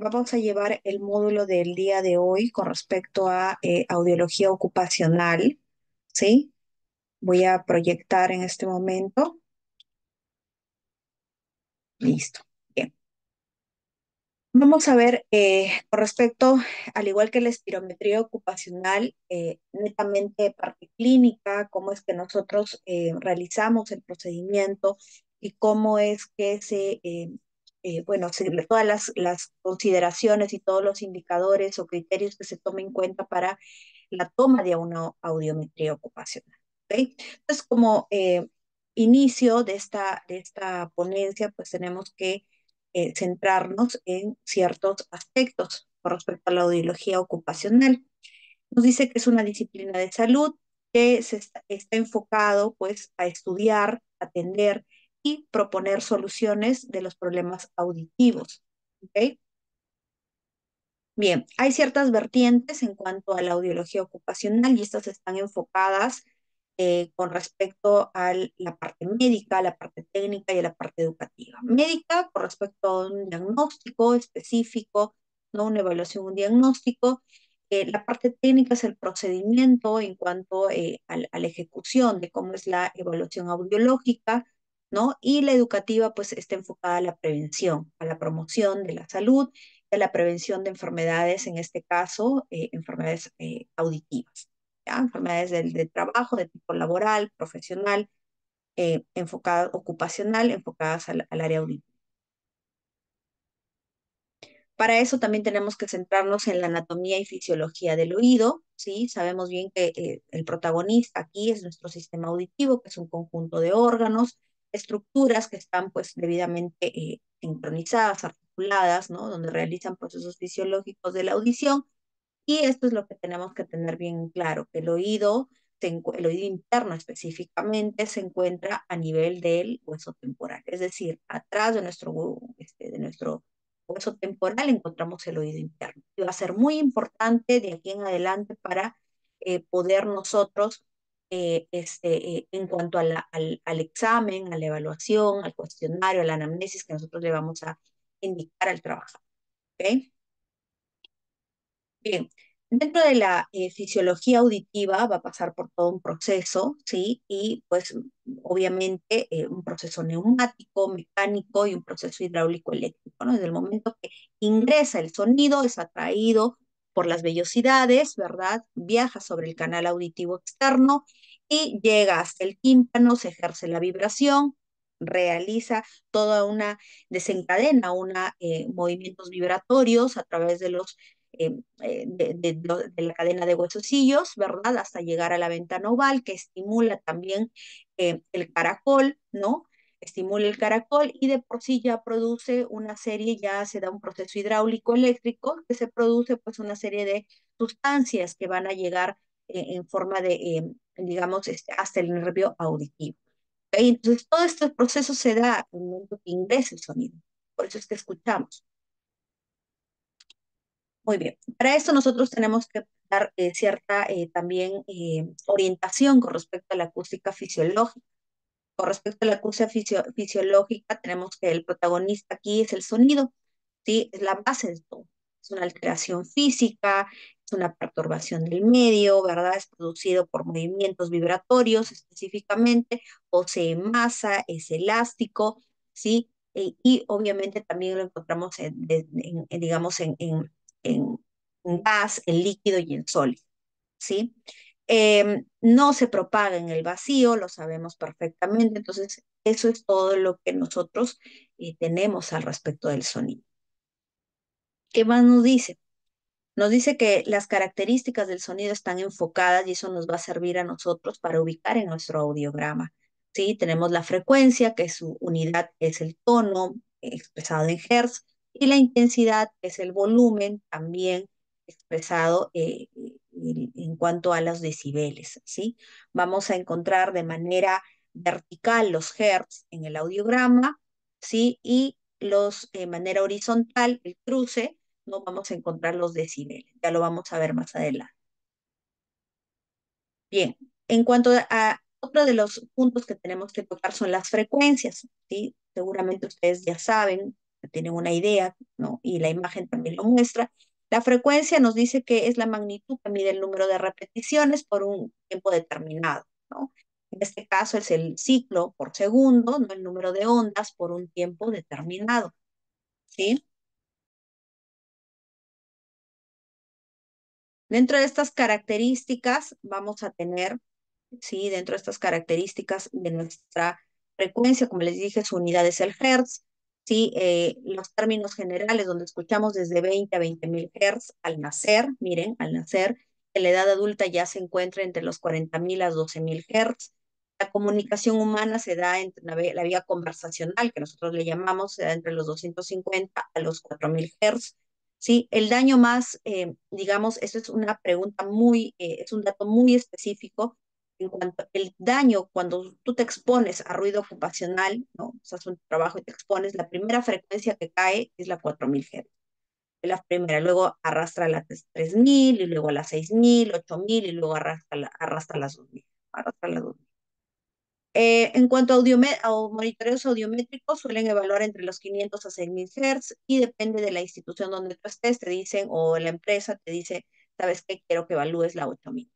Vamos a llevar el módulo del día de hoy con respecto a audiología ocupacional, ¿sí? Voy a proyectar en este momento. Listo. Bien. Vamos a ver con respecto, al igual que la espirometría ocupacional, netamente parte clínica, cómo es que nosotros realizamos el procedimiento y cómo es que bueno, todas las consideraciones y todos los indicadores o criterios que se tomen en cuenta para la toma de una audiometría ocupacional. ¿Ok? Entonces, como inicio de esta ponencia, pues tenemos que centrarnos en ciertos aspectos con respecto a la audiología ocupacional. Nos dice que es una disciplina de salud que está enfocado pues a estudiar, atender y proponer soluciones de los problemas auditivos. ¿Ok? Bien, hay ciertas vertientes en cuanto a la audiología ocupacional y estas están enfocadas con respecto a la parte médica, la parte técnica y a la parte educativa. Médica con respecto a un diagnóstico específico, no una evaluación, un diagnóstico. La parte técnica es el procedimiento en cuanto a la ejecución de cómo es la evaluación audiológica, ¿no? Y la educativa pues está enfocada a la prevención, a la promoción de la salud, a la prevención de enfermedades, en este caso, enfermedades auditivas. ¿Ya? Enfermedades del trabajo, de tipo laboral, profesional, ocupacional, enfocadas al área auditiva. Para eso también tenemos que centrarnos en la anatomía y fisiología del oído, ¿sí? Sabemos bien que el protagonista aquí es nuestro sistema auditivo, que es un conjunto de órganos, estructuras que están pues debidamente sincronizadas, articuladas, ¿no? Donde realizan procesos fisiológicos de la audición. Y esto es lo que tenemos que tener bien claro, que el oído interno específicamente, se encuentra a nivel del hueso temporal, es decir, atrás de nuestro hueso temporal encontramos el oído interno. Y va a ser muy importante de aquí en adelante para poder nosotros, en cuanto al examen, a la evaluación, al cuestionario, a la anamnesis que nosotros le vamos a indicar al trabajar. ¿Ok? Bien, dentro de la fisiología auditiva va a pasar por todo un proceso, ¿sí? Y pues obviamente un proceso neumático, mecánico y un proceso hidráulico eléctrico, ¿no? Desde el momento que ingresa el sonido, es atraído por las vellosidades, ¿verdad? Viaja sobre el canal auditivo externo y llega hasta el tímpano, se ejerce la vibración, realiza toda desencadena movimientos vibratorios a través de los de la cadena de huesosillos, ¿verdad? Hasta llegar a la ventana oval, que estimula también el caracol, ¿no? Estimula el caracol y de por sí ya produce una serie, ya se da un proceso hidráulico eléctrico, que se produce pues una serie de sustancias que van a llegar en forma digamos, hasta el nervio auditivo. ¿Ok? Entonces, todo este proceso se da en el momento que ingresa el sonido. Por eso es que escuchamos. Muy bien. Para esto nosotros tenemos que dar cierta también orientación con respecto a la acústica fisiológica. Con respecto a la acústica fisiológica, tenemos que el protagonista aquí es el sonido, ¿sí? Es la base de todo. Es una alteración física, es una perturbación del medio, ¿verdad? Es producido por movimientos vibratorios específicamente, posee masa, es elástico, ¿sí? Y obviamente también lo encontramos digamos, en gas, en líquido y en sólido, ¿sí? No se propaga en el vacío, lo sabemos perfectamente, entonces eso es todo lo que nosotros tenemos al respecto del sonido. ¿Qué más nos dice? Nos dice que las características del sonido están enfocadas y eso nos va a servir a nosotros para ubicar en nuestro audiograma. ¿Sí? Tenemos la frecuencia, que su unidad es el tono expresado en hertz, y la intensidad, que es el volumen, también expresado en cuanto a los decibeles. ¿Sí? Vamos a encontrar de manera vertical los hertz en el audiograma, ¿sí? Y de manera horizontal, el cruce, no vamos a encontrar los decibeles. Ya lo vamos a ver más adelante. Bien, en cuanto a otro de los puntos que tenemos que tocar son las frecuencias, ¿sí? Seguramente ustedes ya saben, tienen una idea, ¿no? Y la imagen también lo muestra. La frecuencia nos dice que es la magnitud que mide el número de repeticiones por un tiempo determinado, ¿no? En este caso es el ciclo por segundo, no el número de ondas por un tiempo determinado, ¿sí? Dentro de estas características vamos a tener, ¿sí? Dentro de estas características de nuestra frecuencia, como les dije, su unidad es el hertz, ¿sí? Los términos generales donde escuchamos desde 20 a 20.000 hertz al nacer, miren, al nacer, en la edad adulta ya se encuentra entre los 40.000 a 12.000 hertz. La comunicación humana se da entre la vía conversacional, que nosotros le llamamos, se da entre los 250 a los 4.000 hertz. Sí, el daño más, digamos, eso es una pregunta muy, es un dato muy específico en cuanto al daño cuando tú te expones a ruido ocupacional, ¿no? O sea, es un trabajo y te expones, la primera frecuencia que cae es la 4.000 Hz. Es la primera, luego arrastra a las 3.000 y luego a las 6.000, 8.000 y luego arrastra a las 2.000. Arrastra a las 2.000. En cuanto a monitoreos audiométricos, suelen evaluar entre los 500 a 6.000 Hz y depende de la institución donde tú estés, te dicen, o la empresa te dice, ¿sabes qué? Quiero que evalúes la 8.000.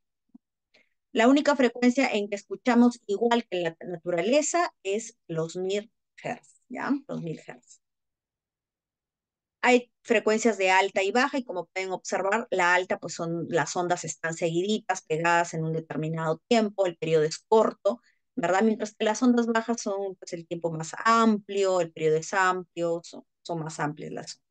La única frecuencia en que escuchamos igual que la naturaleza es los 1.000 Hz, ¿ya? Los 1.000 Hz. Hay frecuencias de alta y baja y como pueden observar, la alta pues son las ondas están seguiditas, pegadas en un determinado tiempo, el periodo es corto, ¿verdad? Mientras que las ondas bajas son pues el tiempo más amplio, el periodo es amplio, son más amplias las.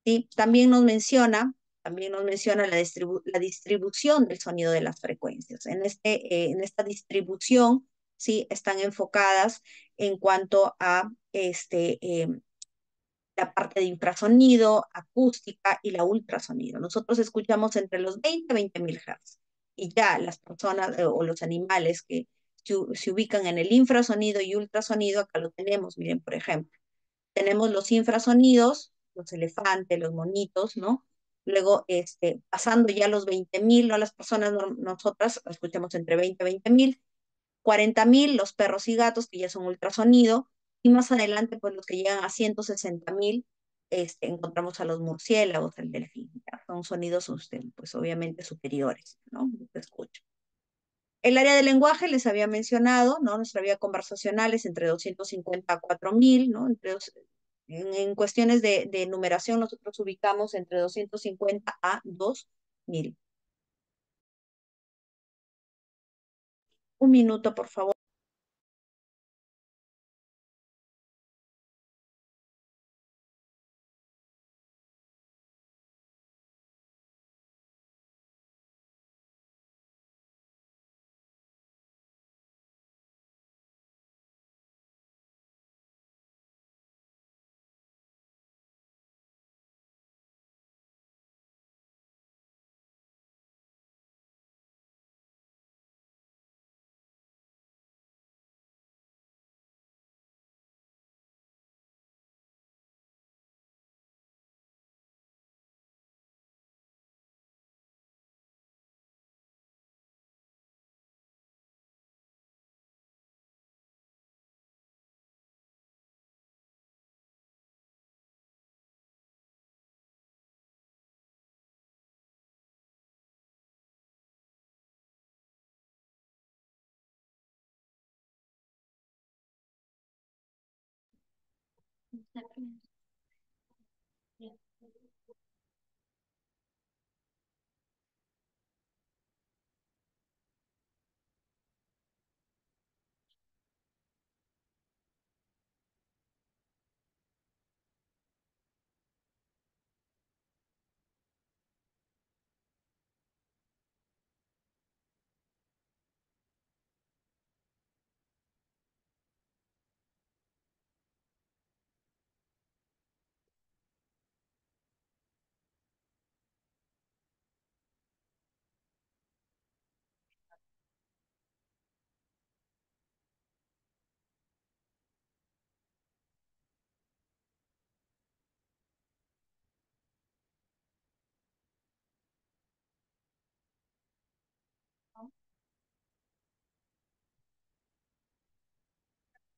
¿Sí? También nos menciona la distribución del sonido de las frecuencias. En esta distribución, ¿sí? Están enfocadas en cuanto a la parte de infrasonido, acústica y la ultrasonido. Nosotros escuchamos entre los 20 a 20.000 Hz. Y ya las personas o los animales que se ubican en el infrasonido y ultrasonido, acá lo tenemos, miren, por ejemplo tenemos los infrasonidos, los elefantes, los monitos, ¿no? Luego, pasando ya los 20.000, ¿no? Las personas, nosotras escuchamos entre 20 y 20.000, 40.000, los perros y gatos, que ya son ultrasonido, y más adelante, pues los que llegan a 160.000, encontramos a los murciélagos, el delfín, ¿ya? Son sonidos, pues obviamente superiores, ¿no? Se escucha. El área del lenguaje les había mencionado, ¿no? Nuestra vía conversacional es entre 250 a 4.000, ¿no? En cuestiones de numeración, nosotros ubicamos entre 250 a 2.000. Un minuto, por favor.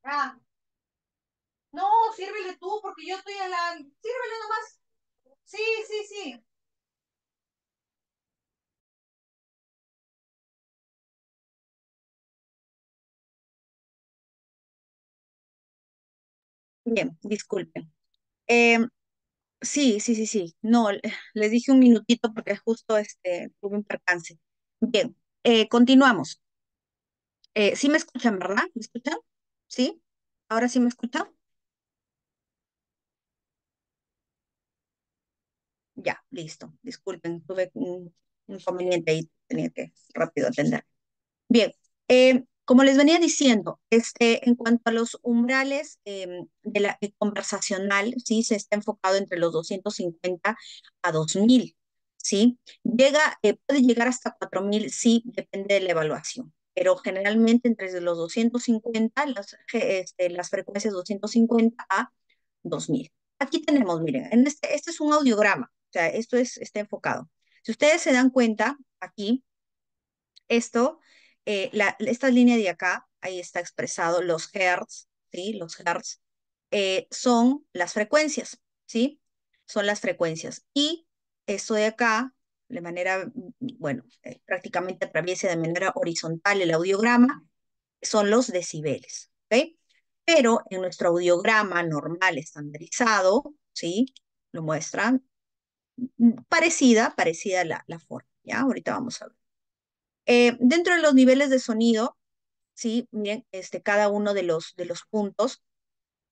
Ah, no, sírvele tú, porque yo estoy a la... Sírvele nomás. Sí, sí, sí. Bien, disculpen. Eh, sí, sí, sí, sí. No, les dije un minutito porque justo tuve un percance. Bien, continuamos. Sí me escuchan, ¿verdad? ¿Me escuchan? ¿Sí? ¿Ahora sí me escuchan? Ya, listo. Disculpen, tuve un inconveniente ahí, tenía que rápido atender. Bien, como les venía diciendo, en cuanto a los umbrales de la conversacional, sí, se está enfocado entre los 250 a 2000, sí. Puede llegar hasta 4000, sí, depende de la evaluación, pero generalmente entre los 250, las frecuencias 250 a 2000. Aquí tenemos, miren, este es un audiograma, o sea, está enfocado. Si ustedes se dan cuenta, aquí esto, esta línea de acá, ahí está expresado los hertz, ¿sí? Los hertz son las frecuencias, ¿sí? Son las frecuencias. Y esto de acá, de manera, bueno, prácticamente atraviesa de manera horizontal el audiograma, son los decibeles, ¿ok? Pero en nuestro audiograma normal, estandarizado, ¿sí? Lo muestran parecida la forma, ¿ya? Ahorita vamos a ver. Dentro de los niveles de sonido, sí, miren, cada uno de los puntos,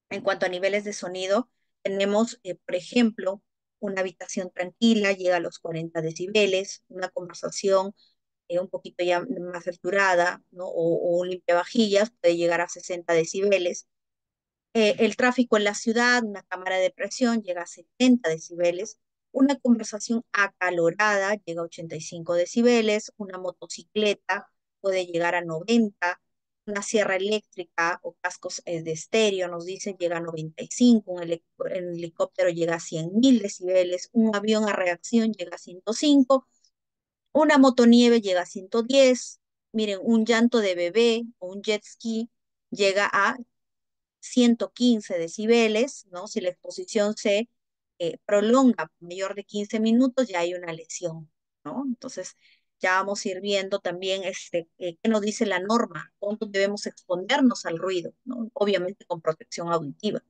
en cuanto a niveles de sonido, tenemos, por ejemplo, una habitación tranquila llega a los 40 decibeles, una conversación un poquito ya más alturada, ¿no? O un limpiavajillas puede llegar a 60 decibeles. El tráfico en la ciudad, una cámara de presión llega a 70 decibeles, una conversación acalorada llega a 85 decibeles, una motocicleta puede llegar a 90, una sierra eléctrica o cascos de estéreo, nos dicen, llega a 95, un helicóptero llega a 100.000 decibeles, un avión a reacción llega a 105, una motonieve llega a 110, miren, un llanto de bebé o un jet ski llega a 115 decibeles, ¿no? Si la exposición se prolonga mayor de 15 minutos, ya hay una lesión, ¿no? Entonces, ya vamos a ir viendo también qué nos dice la norma, cuánto debemos exponernos al ruido, ¿no? Obviamente con protección auditiva.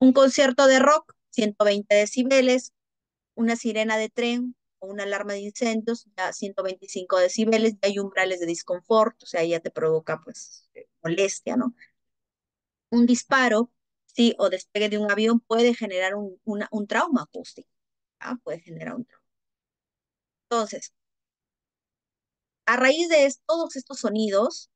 Un concierto de rock, 120 decibeles, una sirena de tren o una alarma de incendios, ya 125 decibeles, ya hay umbrales de disconfort, o sea, ya te provoca pues molestia, ¿no? Un disparo, sí, o despegue de un avión puede generar un trauma acústico, ¿ah? Puede generar un trauma. Entonces, a raíz de todos estos sonidos,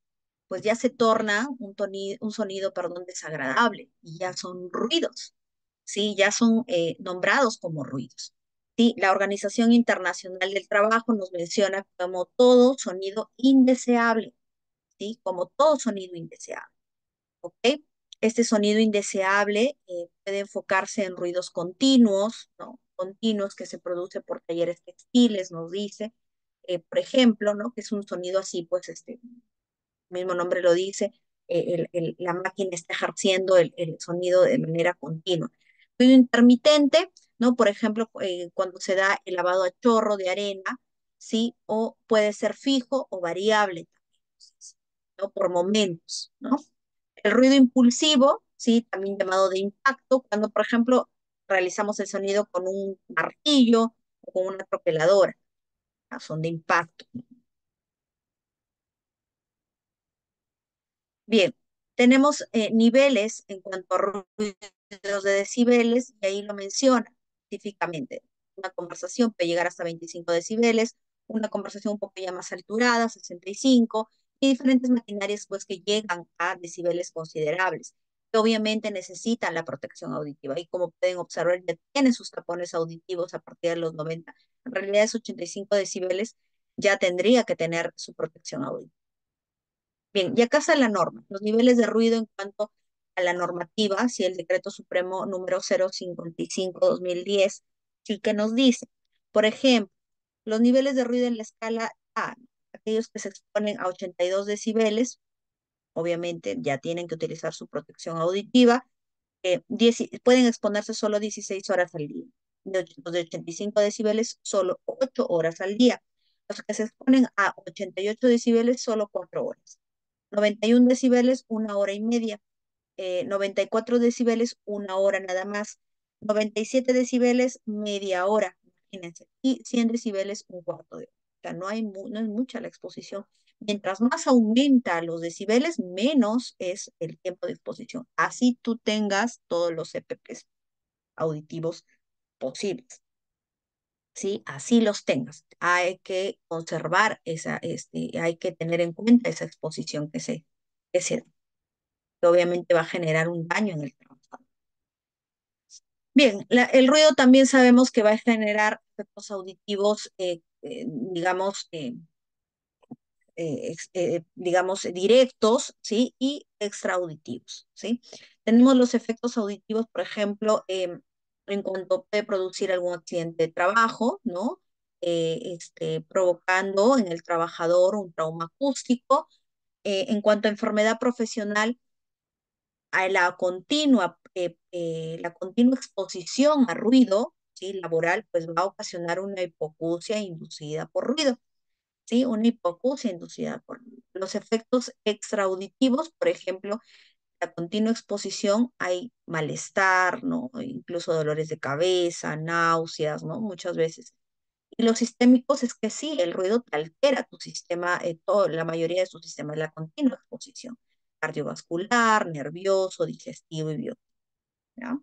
pues ya se torna un sonido, perdón, desagradable y ya son ruidos, ¿sí? Ya son nombrados como ruidos. Sí, la Organización Internacional del Trabajo nos menciona como todo sonido indeseable, ¿sí? Como todo sonido indeseable. ¿Ok? Este sonido indeseable puede enfocarse en ruidos continuos, ¿no? Continuos que se produce por talleres textiles, nos dice, por ejemplo, ¿no? Que es un sonido así, pues, mismo nombre lo dice, la máquina está ejerciendo el sonido de manera continua. Ruido intermitente, ¿no? Por ejemplo, cuando se da el lavado a chorro de arena, ¿sí? O puede ser fijo o variable, ¿no? Por momentos, ¿no? El ruido impulsivo, ¿sí? También llamado de impacto, cuando, por ejemplo, realizamos el sonido con un martillo o con una atropeladora, ¿no? Son de impacto. Bien, tenemos niveles en cuanto a ruidos de decibeles, y ahí lo menciona específicamente. Una conversación puede llegar hasta 25 decibeles, una conversación un poco ya más alturada, 65, y diferentes maquinarias pues que llegan a decibeles considerables, que obviamente necesitan la protección auditiva. Y como pueden observar, ya tienen sus tapones auditivos a partir de los 90. En realidad es 85 decibeles, ya tendría que tener su protección auditiva. Bien, y acá está la norma, los niveles de ruido en cuanto a la normativa, si el decreto supremo número 055/2010, sí que nos dice, por ejemplo, los niveles de ruido en la escala A, aquellos que se exponen a 82 decibeles, obviamente ya tienen que utilizar su protección auditiva, pueden exponerse solo 16 horas al día. Los de 85 decibeles, solo 8 horas al día. Los que se exponen a 88 decibeles, solo 4 horas. 91 decibeles, 1 hora y media. 94 decibeles, 1 hora nada más. 97 decibeles, media hora, imagínense. Y 100 decibeles, un cuarto de hora. O sea, no es mucha la exposición. Mientras más aumenta los decibeles, menos es el tiempo de exposición. Así tú tengas todos los EPPs auditivos posibles. ¿Sí? Así los tengas. Hay que conservar hay que tener en cuenta esa exposición que se da, que obviamente va a generar un daño en el trabajo. Bien, el ruido también sabemos que va a generar efectos auditivos, digamos, digamos, directos, ¿sí? Y extraauditivos, ¿sí? Tenemos los efectos auditivos, por ejemplo, en cuanto puede producir algún accidente de trabajo, ¿no? Provocando en el trabajador un trauma acústico. En cuanto a enfermedad profesional, a la continua exposición a ruido, ¿sí? Laboral, pues va a ocasionar una hipoacusia inducida por ruido. ¿Sí? Una hipoacusia inducida por los efectos extraauditivos, por ejemplo, la continua exposición, hay malestar, ¿no? Incluso dolores de cabeza, náuseas, ¿no? Muchas veces. Y los sistémicos es que sí, el ruido te altera tu sistema, la mayoría de sus sistemas, la continua exposición, cardiovascular, nervioso, digestivo y biológico, ¿ya?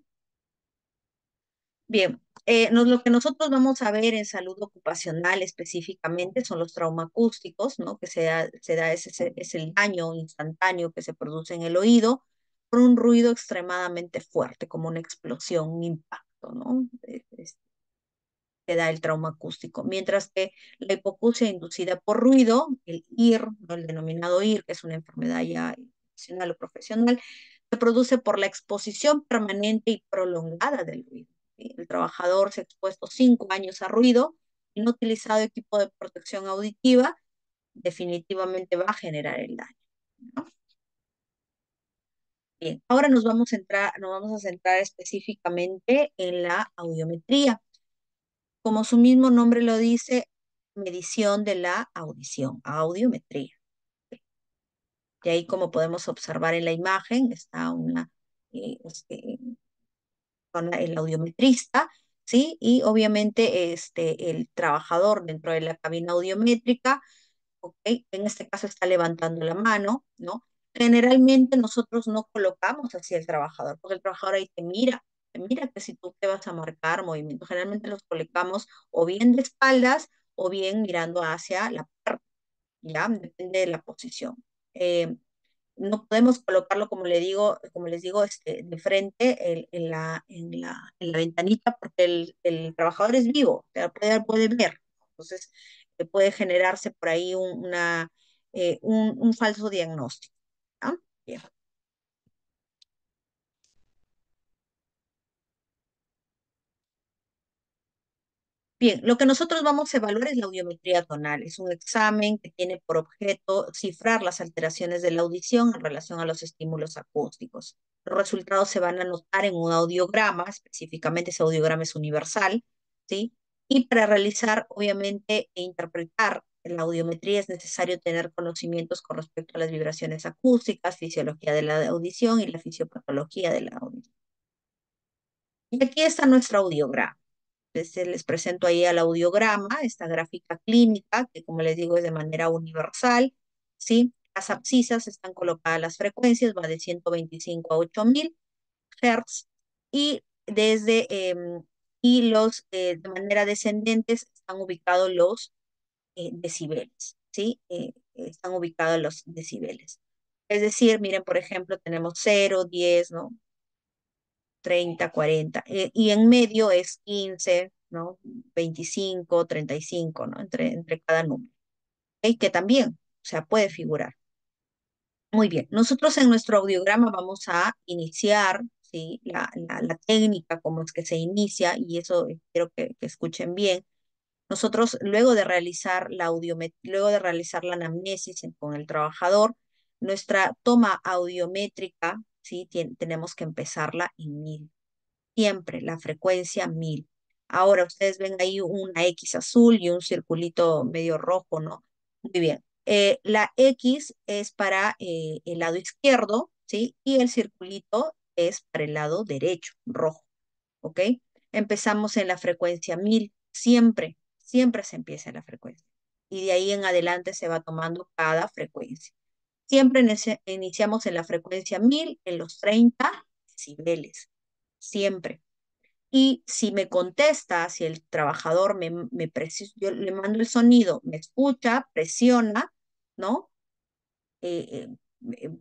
Bien, lo que nosotros vamos a ver en salud ocupacional específicamente son los traumaacústicos, ¿no? Que es el daño instantáneo que se produce en el oído por un ruido extremadamente fuerte, como una explosión, un impacto, ¿no? Que da el trauma acústico. Mientras que la hipoacusia inducida por ruido, el IR, ¿no? El denominado IR, que es una enfermedad ya profesional o profesional, se produce por la exposición permanente y prolongada del ruido. ¿Sí? El trabajador se ha expuesto 5 años a ruido y no ha utilizado equipo de protección auditiva, definitivamente va a generar el daño, ¿no? Bien, ahora nos vamos a centrar específicamente en la audiometría. Como su mismo nombre lo dice, medición de la audición, audiometría. Y ahí, como podemos observar en la imagen, está el audiometrista, ¿sí? Y obviamente el trabajador dentro de la cabina audiométrica, ¿ok? En este caso está levantando la mano, ¿no? Generalmente nosotros no colocamos hacia el trabajador, porque el trabajador ahí te mira que si tú te vas a marcar movimiento, generalmente los colocamos o bien de espaldas o bien mirando hacia la parte, ¿ya? Depende de la posición. Eh, no podemos colocarlo, como les digo, de frente en la ventanita, porque el trabajador es vivo, o sea, puede ver. Entonces, puede generarse por ahí un falso diagnóstico. ¿Ah? Bien. Bien, lo que nosotros vamos a evaluar es la audiometría tonal. Es un examen que tiene por objeto cifrar las alteraciones de la audición en relación a los estímulos acústicos. Los resultados se van a anotar en un audiograma, específicamente ese audiograma es universal, ¿sí? Y para realizar, obviamente, e interpretar la audiometría es necesario tener conocimientos con respecto a las vibraciones acústicas, fisiología de la audición y la fisiopatología de la audición. Y aquí está nuestro audiograma. Les presento ahí al audiograma, esta gráfica clínica, que como les digo es de manera universal, ¿sí? Las abscisas están colocadas las frecuencias, va de 125 a 8000 Hz, y de manera descendente están ubicados los decibeles, ¿sí? Están ubicados los decibeles. Es decir, miren, por ejemplo, tenemos 0, 10, ¿no? 30, 40, y en medio es 15, ¿no? 25, 35, ¿no? Entre cada número. ¿Ok? Que también, o sea, puede figurar. Muy bien, nosotros en nuestro audiograma vamos a iniciar, ¿sí? La técnica, cómo es que se inicia, y eso quiero que escuchen bien. Nosotros, luego de realizar la anamnesis con el trabajador, nuestra toma audiométrica, ¿sí? Tenemos que empezarla en 1000. Siempre la frecuencia 1000. Ahora ustedes ven ahí una X azul y un circulito medio rojo, ¿no? Muy bien. La X es para el lado izquierdo, ¿sí? Y el circulito es para el lado derecho, rojo, ¿ok? Empezamos en la frecuencia 1000, siempre, siempre se empieza en la frecuencia. Y de ahí en adelante se va tomando cada frecuencia. Siempre iniciamos en la frecuencia 1000 en los 30 decibeles, siempre. Y si me contesta, si el trabajador yo le mando el sonido, me escucha, presiona, ¿no?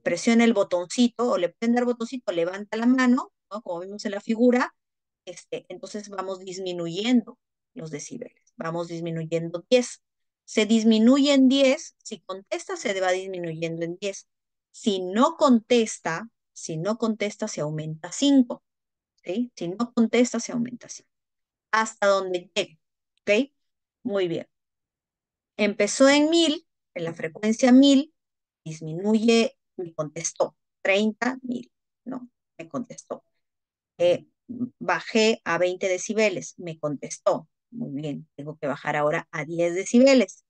Presiona el botoncito o le prende el botoncito, levanta la mano, ¿no? Como vimos en la figura, entonces vamos disminuyendo los decibeles, vamos disminuyendo 10. Se disminuye en 10, si contesta se va disminuyendo en 10. Si no contesta, se aumenta 5, ¿sí? Si no contesta, se aumenta 5 hasta donde llegue, ¿ok? Muy bien. Empezó en 1000, en la frecuencia 1000, disminuye, me contestó, 30.000, ¿no? Me contestó. Bajé a 20 decibeles, me contestó. Muy bien, tengo que bajar ahora a 10 decibeles.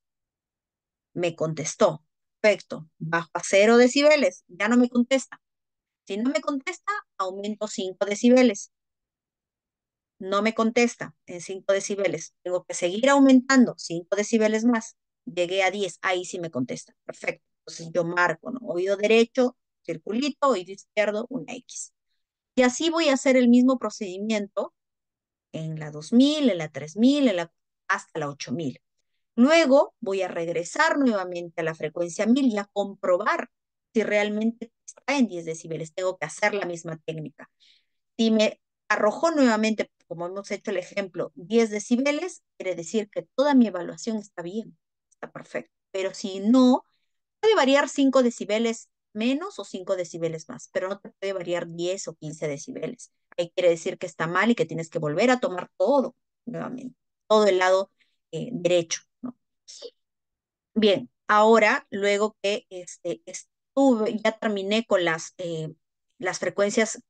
Me contestó. Perfecto. Bajo a 0 decibeles, ya no me contesta. Si no me contesta, aumento 5 decibeles. No me contesta en 5 decibeles. Tengo que seguir aumentando 5 decibeles más. Llegué a 10, ahí sí me contesta. Perfecto. Entonces yo marco, ¿no? Oído derecho, circulito, oído izquierdo, una X. Y así voy a hacer el mismo procedimiento en la 2000, en la 3000, hasta la 8000. Luego voy a regresar nuevamente a la frecuencia 1000 y a comprobar si realmente está en 10 decibeles. Tengo que hacer la misma técnica. Si me arrojó nuevamente, como hemos hecho el ejemplo, 10 decibeles, quiere decir que toda mi evaluación está bien, está perfecto. Pero si no, puede variar 5 decibeles menos o 5 decibeles más, pero no te puede variar 10 o 15 decibeles. Ahí quiere decir que está mal y que tienes que volver a tomar todo nuevamente, todo el lado derecho, ¿no? Bien, ahora, luego que ya terminé con las frecuencias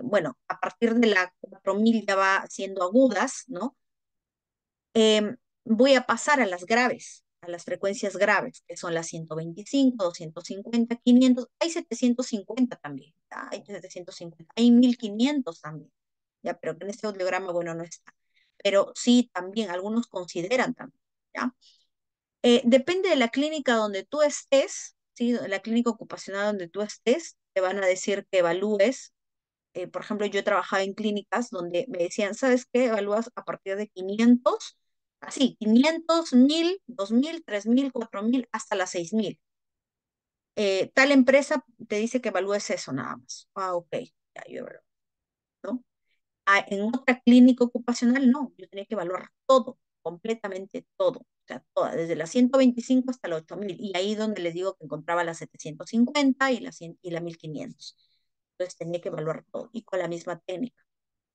bueno, a partir de la 4000 ya va siendo agudas, ¿no? Voy a pasar a las graves, a las frecuencias graves, que son las 125, 250, 500, hay 750 también, ¿ya? Hay 750, hay 1500 también, ya, pero en este audiograma, bueno, no está. Pero sí, también, algunos consideran también, ¿ya? Depende de la clínica donde tú estés, ¿sí? La clínica ocupacional donde tú estés, te van a decir que evalúes. Por ejemplo, yo he trabajado en clínicas donde me decían, ¿sabes qué? Evalúas a partir de 500, así, 500, 1000, 2000, 3000, 4000, hasta las 6000. Tal empresa te dice que evalúes eso nada más. Ah, ok, ya yo evalúo, ¿no? En otra clínica ocupacional, no, yo tenía que evaluar todo, completamente todo, o sea, toda, desde la 125 hasta la 8000, y ahí donde les digo que encontraba la 750 y la 100 y la 1500. Entonces tenía que evaluar todo, y con la misma técnica.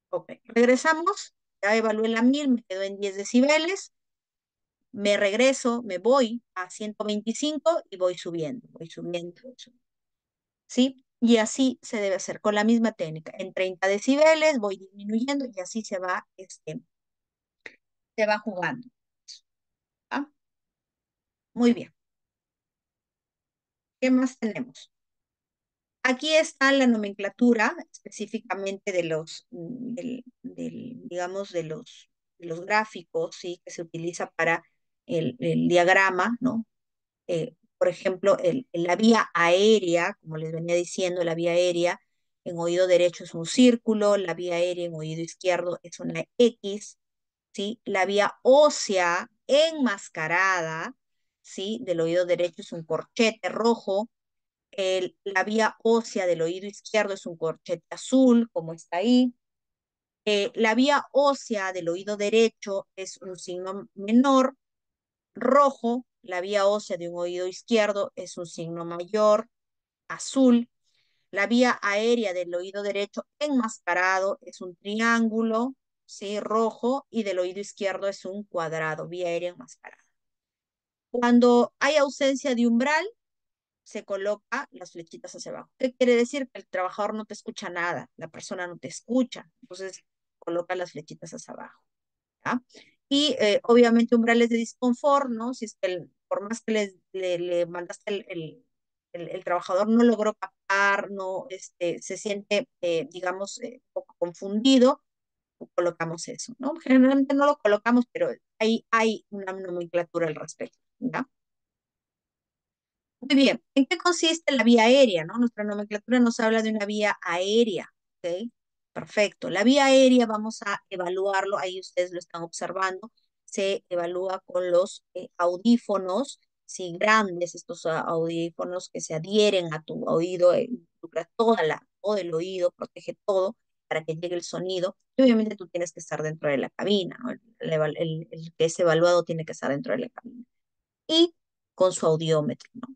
Ok, regresamos, ya evalué la 1000, me quedo en 10 decibeles, me regreso, me voy a 125 y voy subiendo, voy subiendo, voy subiendo. ¿Sí? Y así se debe hacer con la misma técnica. En 30 decibeles voy disminuyendo y así se va jugando. ¿Ah? Muy bien. ¿Qué más tenemos? Aquí está la nomenclatura específicamente digamos, de los gráficos, ¿sí? Que se utiliza para el diagrama, ¿no? Por ejemplo, la vía aérea, como les venía diciendo, la vía aérea en oído derecho es un círculo, la vía aérea en oído izquierdo es una X, ¿sí? La vía ósea enmascarada, ¿sí? Del oído derecho es un corchete rojo, la vía ósea del oído izquierdo es un corchete azul, como está ahí. La vía ósea del oído derecho es un signo menor, rojo. La vía ósea de un oído izquierdo es un signo mayor, azul. La vía aérea del oído derecho enmascarado es un triángulo, ¿sí? Rojo, y del oído izquierdo es un cuadrado, vía aérea enmascarada. Cuando hay ausencia de umbral, se coloca las flechitas hacia abajo. ¿Qué quiere decir? Que el trabajador no te escucha nada, la persona no te escucha, entonces coloca las flechitas hacia abajo. ¿Ya? Y obviamente umbrales de disconfort, ¿no? Si es que por más que le mandaste el trabajador no logró captar, no, se siente, digamos, un poco confundido, colocamos eso, ¿no? Generalmente no lo colocamos, pero ahí hay una nomenclatura al respecto, ¿ya? Muy bien, ¿en qué consiste la vía aérea, no? Nuestra nomenclatura nos habla de una vía aérea, ¿ok? Perfecto. La vía aérea vamos a evaluarlo, ahí ustedes lo están observando, se evalúa con los audífonos, sí, grandes, estos audífonos que se adhieren a tu oído, involucra todo el oído, protege todo para que llegue el sonido. Y obviamente tú tienes que estar dentro de la cabina, ¿no? El que es evaluado tiene que estar dentro de la cabina. Y con su audiómetro, ¿no?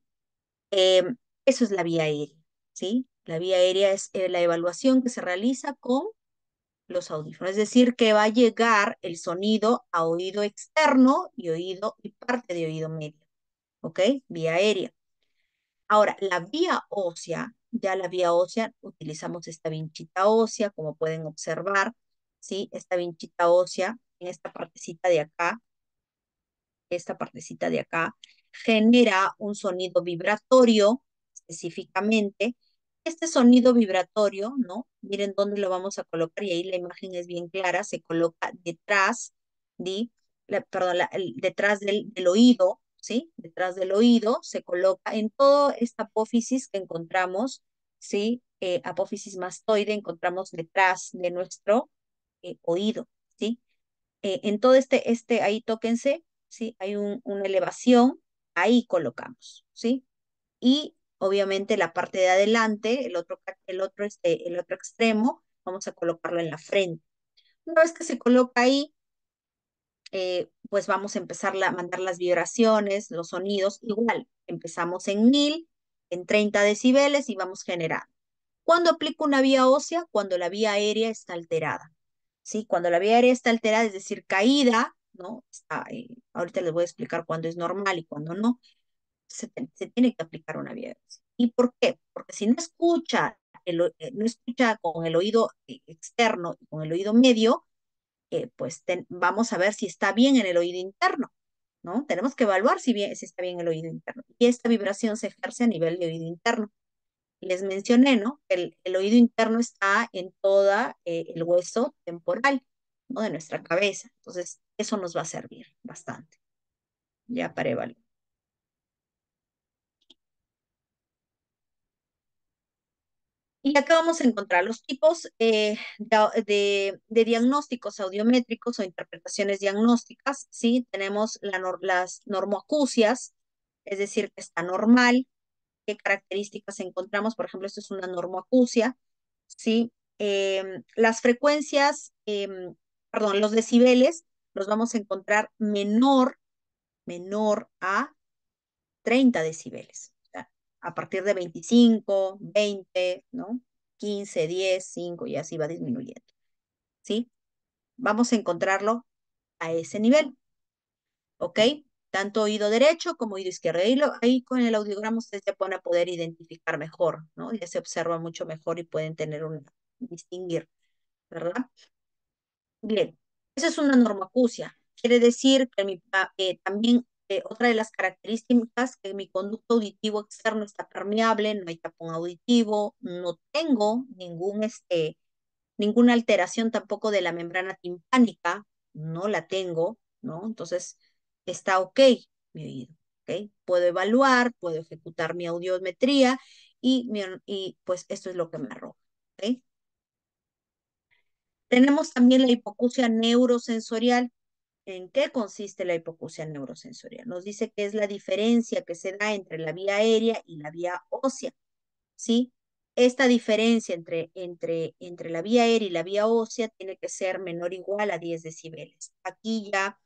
Eh, Eso es la vía aérea, ¿sí? La vía aérea es la evaluación que se realiza con los audífonos, es decir, que va a llegar el sonido a oído externo y oído y parte de oído medio, ¿ok? Vía aérea. Ahora, la vía ósea, ya la vía ósea, utilizamos esta vinchita ósea, como pueden observar, ¿sí? Esta vinchita ósea en esta partecita de acá, genera un sonido vibratorio específicamente. Este sonido vibratorio, ¿no? Miren dónde lo vamos a colocar y ahí la imagen es bien clara, se coloca detrás perdón, detrás del oído, ¿sí? Detrás del oído se coloca en toda esta apófisis que encontramos, ¿sí? Apófisis mastoide encontramos detrás de nuestro oído, ¿sí? En todo ahí tóquense, ¿sí? Hay una elevación, ahí colocamos, ¿sí? Y obviamente la parte de adelante, el otro extremo, vamos a colocarlo en la frente. Una vez que se coloca ahí, pues vamos a empezar a mandar las vibraciones, los sonidos, igual, empezamos en 1000, en 30 decibeles y vamos generando. ¿Cuándo aplico una vía ósea? Cuando la vía aérea está alterada. ¿Sí? Cuando la vía aérea está alterada, es decir, caída, ¿no? Ahorita les voy a explicar cuándo es normal y cuándo no, se tiene que aplicar una vía ósea. ¿Y por qué? Porque si no escucha, no escucha con el oído externo y con el oído medio, pues vamos a ver si está bien en el oído interno, ¿no? Tenemos que evaluar si está bien el oído interno. Y esta vibración se ejerce a nivel de oído interno. Les mencioné, ¿no? El oído interno está en toda el hueso temporal, ¿no? De nuestra cabeza. Entonces, eso nos va a servir bastante, ya para evaluar. Y acá vamos a encontrar los tipos de diagnósticos audiométricos o interpretaciones diagnósticas, ¿sí? Tenemos las normoacusias, es decir, que está normal. ¿Qué características encontramos? Por ejemplo, esto es una normoacusia, ¿sí? Las frecuencias, perdón, los decibeles los vamos a encontrar menor a 30 decibeles. O sea, a partir de 25, 20, ¿no? 15, 10, 5 y así va disminuyendo, ¿sí? Vamos a encontrarlo a ese nivel, ¿ok? Tanto oído derecho como oído izquierdo. Ahí con el audiograma ustedes ya van a poder identificar mejor, ¿no? Ya se observa mucho mejor y pueden distinguir, ¿verdad? Bien, esa es una normoacusia. Quiere decir que también otra de las características que mi conducto auditivo externo está permeable, no hay tapón auditivo, no tengo ninguna alteración tampoco de la membrana timpánica, no la tengo, ¿no? Entonces, está ok mi oído, ¿ok? Puedo evaluar, puedo ejecutar mi audiometría y pues esto es lo que me arroja, ¿ok? Tenemos también la hipoacusia neurosensorial. ¿En qué consiste la hipoacusia neurosensorial? Nos dice que es la diferencia que se da entre la vía aérea y la vía ósea, ¿sí? Esta diferencia entre la vía aérea y la vía ósea tiene que ser menor o igual a 10 decibeles. Aquí ya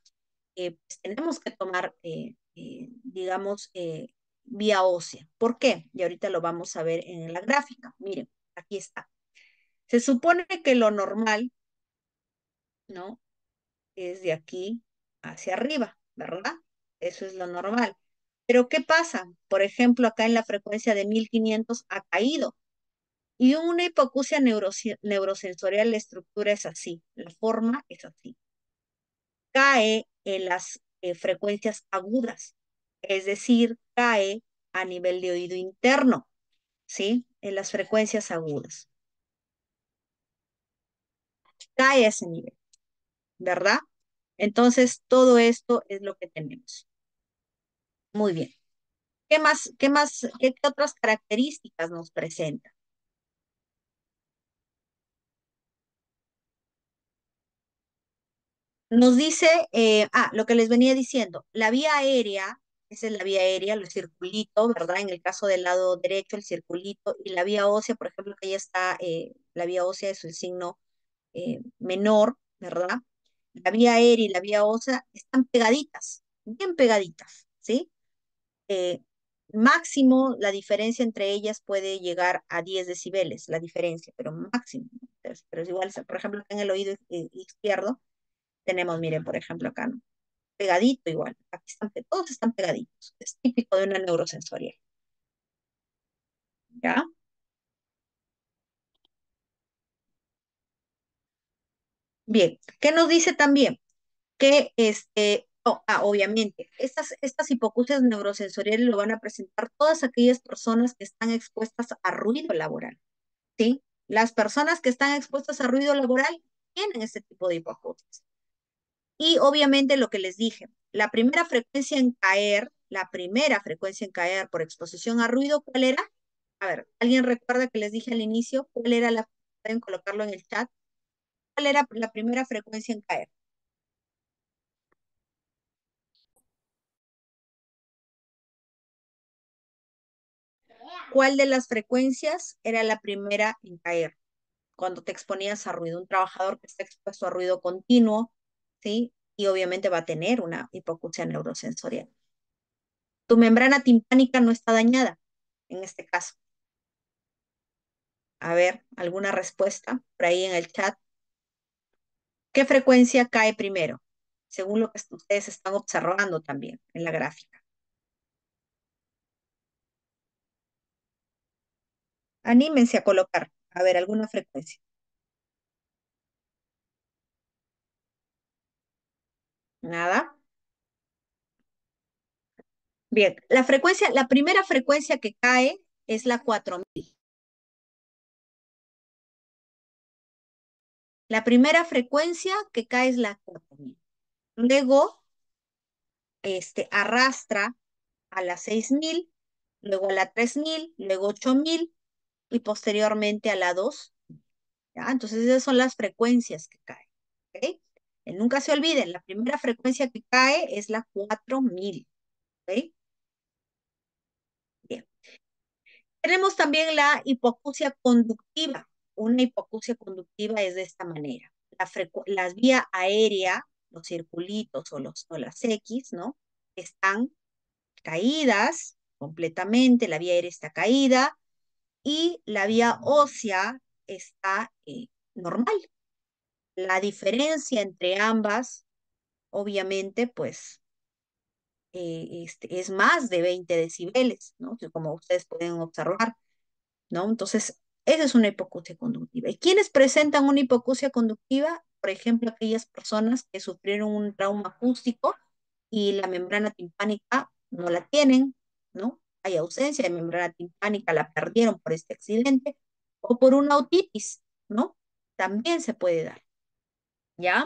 pues tenemos que tomar, digamos, vía ósea. ¿Por qué? Y ahorita lo vamos a ver en la gráfica. Miren, aquí está. Se supone que lo normal, ¿no? Es de aquí hacia arriba, ¿verdad? Eso es lo normal. Pero ¿qué pasa? Por ejemplo, acá en la frecuencia de 1500 ha caído. Y una hipoacusia neurosensorial, la estructura es así, la forma es así. Cae en las frecuencias agudas, es decir, cae a nivel de oído interno, ¿sí? En las frecuencias agudas. Cae a ese nivel, ¿verdad? Entonces, todo esto es lo que tenemos. Muy bien. ¿Qué otras características nos presenta? Nos dice, lo que les venía diciendo, la vía aérea, esa es la vía aérea, el circulito, ¿verdad? En el caso del lado derecho, el circulito, y la vía ósea, por ejemplo, que ya está, la vía ósea es el signo menor, ¿verdad? La vía aérea y la vía ósea están pegaditas, bien pegaditas, ¿sí? Eh, máximo, la diferencia entre ellas puede llegar a 10 decibeles, la diferencia, pero máximo, ¿no? Pero es igual, por ejemplo, en el oído izquierdo tenemos, miren, por ejemplo, acá, ¿no? Pegadito igual, aquí están, todos están pegaditos, es típico de una neurosensorial, ¿ya? Bien, ¿qué nos dice también? Que obviamente, estas hipoacusias neurosensoriales lo van a presentar todas aquellas personas que están expuestas a ruido laboral, ¿sí? Las personas que están expuestas a ruido laboral tienen este tipo de hipoacusias. Y obviamente lo que les dije, la primera frecuencia en caer por exposición a ruido, ¿cuál era? A ver, ¿alguien recuerda que les dije al inicio cuál era pueden colocarlo en el chat? ¿Cuál era la primera frecuencia en caer? ¿Cuál de las frecuencias era la primera en caer cuando te exponías a ruido? Un trabajador que está expuesto a ruido continuo, ¿sí? Y obviamente va a tener una hipoacusia neurosensorial. Tu membrana timpánica no está dañada en este caso. A ver, ¿alguna respuesta por ahí en el chat? ¿Qué frecuencia cae primero? Según lo que ustedes están observando también en la gráfica. Anímense a colocar, a ver, alguna frecuencia. Nada. Bien, la primera frecuencia que cae es la 4000. La primera frecuencia que cae es la 4000. Luego, arrastra a la 6000, luego a la 3000, luego 8000 y posteriormente a la 2. ¿Ya? Entonces esas son las frecuencias que caen. ¿Ok? Nunca se olviden, la primera frecuencia que cae es la 4000. ¿Ok? Bien. Tenemos también la hipoacusia conductiva. Una hipoacusia conductiva es de esta manera. Las vías aéreas, los circulitos o las X, ¿no? Están caídas completamente, la vía aérea está caída y la vía ósea está normal. La diferencia entre ambas, obviamente, pues es más de 20 decibeles, ¿no? Como ustedes pueden observar, ¿no? Entonces, esa es una hipoacusia conductiva. ¿Y quiénes presentan una hipoacusia conductiva? Por ejemplo, aquellas personas que sufrieron un trauma acústico y la membrana timpánica no la tienen, ¿no? Hay ausencia de membrana timpánica, la perdieron por este accidente o por una otitis, ¿no? También se puede dar, ¿ya?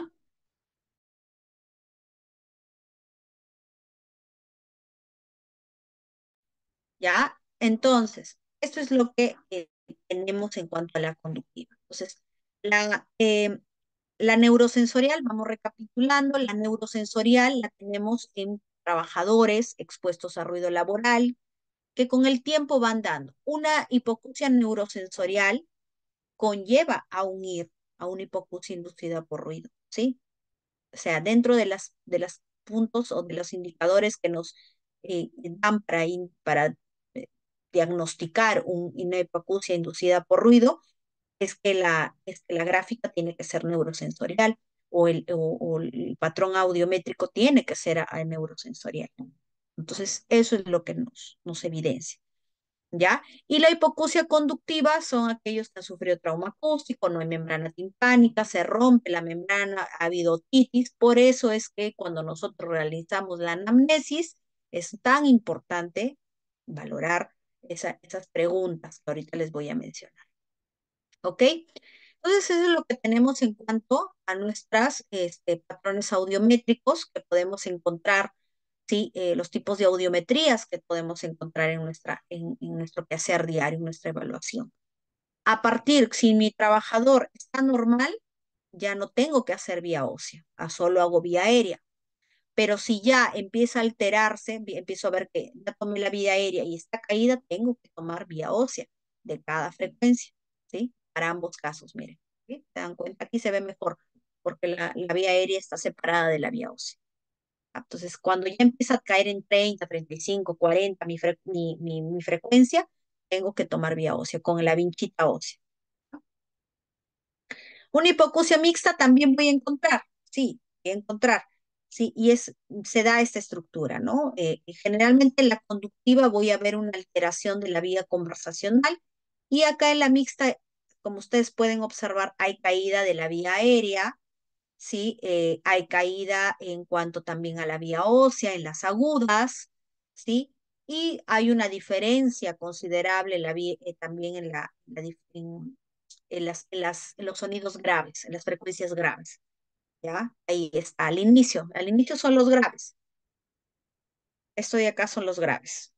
¿Ya? Entonces, esto es lo que tenemos en cuanto a la conductiva. Entonces, la, eh, la neurosensorial, vamos recapitulando, la neurosensorial la tenemos en trabajadores expuestos a ruido laboral, que con el tiempo van dando. Una hipoacusia neurosensorial conlleva a unir a una hipoacusia inducida por ruido, ¿sí? O sea, dentro de las puntos o de los indicadores que nos dan para eh, diagnosticar una hipoacusia inducida por ruido, es que la gráfica tiene que ser neurosensorial o el patrón audiométrico tiene que ser neurosensorial, Entonces, eso es lo que nos evidencia. ¿Ya? Y la hipoacusia conductiva son aquellos que han sufrido trauma acústico, no hay membrana timpánica, se rompe la membrana, ha habido otitis. Por eso es que cuando nosotros realizamos la anamnesis, es tan importante valorar esas preguntas que ahorita les voy a mencionar. ¿Ok? Entonces, eso es lo que tenemos en cuanto a nuestras patrones audiométricos que podemos encontrar, ¿sí? Los tipos de audiometrías que podemos encontrar en nuestro quehacer diario, en nuestra evaluación. A partir, si mi trabajador está normal, ya no tengo que hacer vía ósea, solo hago vía aérea. Pero si ya empieza a alterarse, empiezo a ver que ya tomé la vía aérea y está caída, tengo que tomar vía ósea de cada frecuencia, ¿sí? Para ambos casos, miren, ¿sí? ¿Se dan cuenta? Aquí se ve mejor, porque la vía aérea está separada de la vía ósea. Entonces, cuando ya empieza a caer en 30, 35, 40 mi frecuencia, tengo que tomar vía ósea con la vinchita ósea. Una hipoacusia mixta también voy a encontrar, sí, voy a encontrar, sí, se da esta estructura, ¿no? Generalmente en la conductiva voy a ver una alteración de la vía conversacional y acá en la mixta, como ustedes pueden observar, hay caída de la vía aérea, sí, hay caída en cuanto también a la vía ósea, en las agudas, sí, y hay una diferencia considerable también en los sonidos graves, en las frecuencias graves, ¿ya? Ahí está, al inicio son los graves, esto de acá son los graves,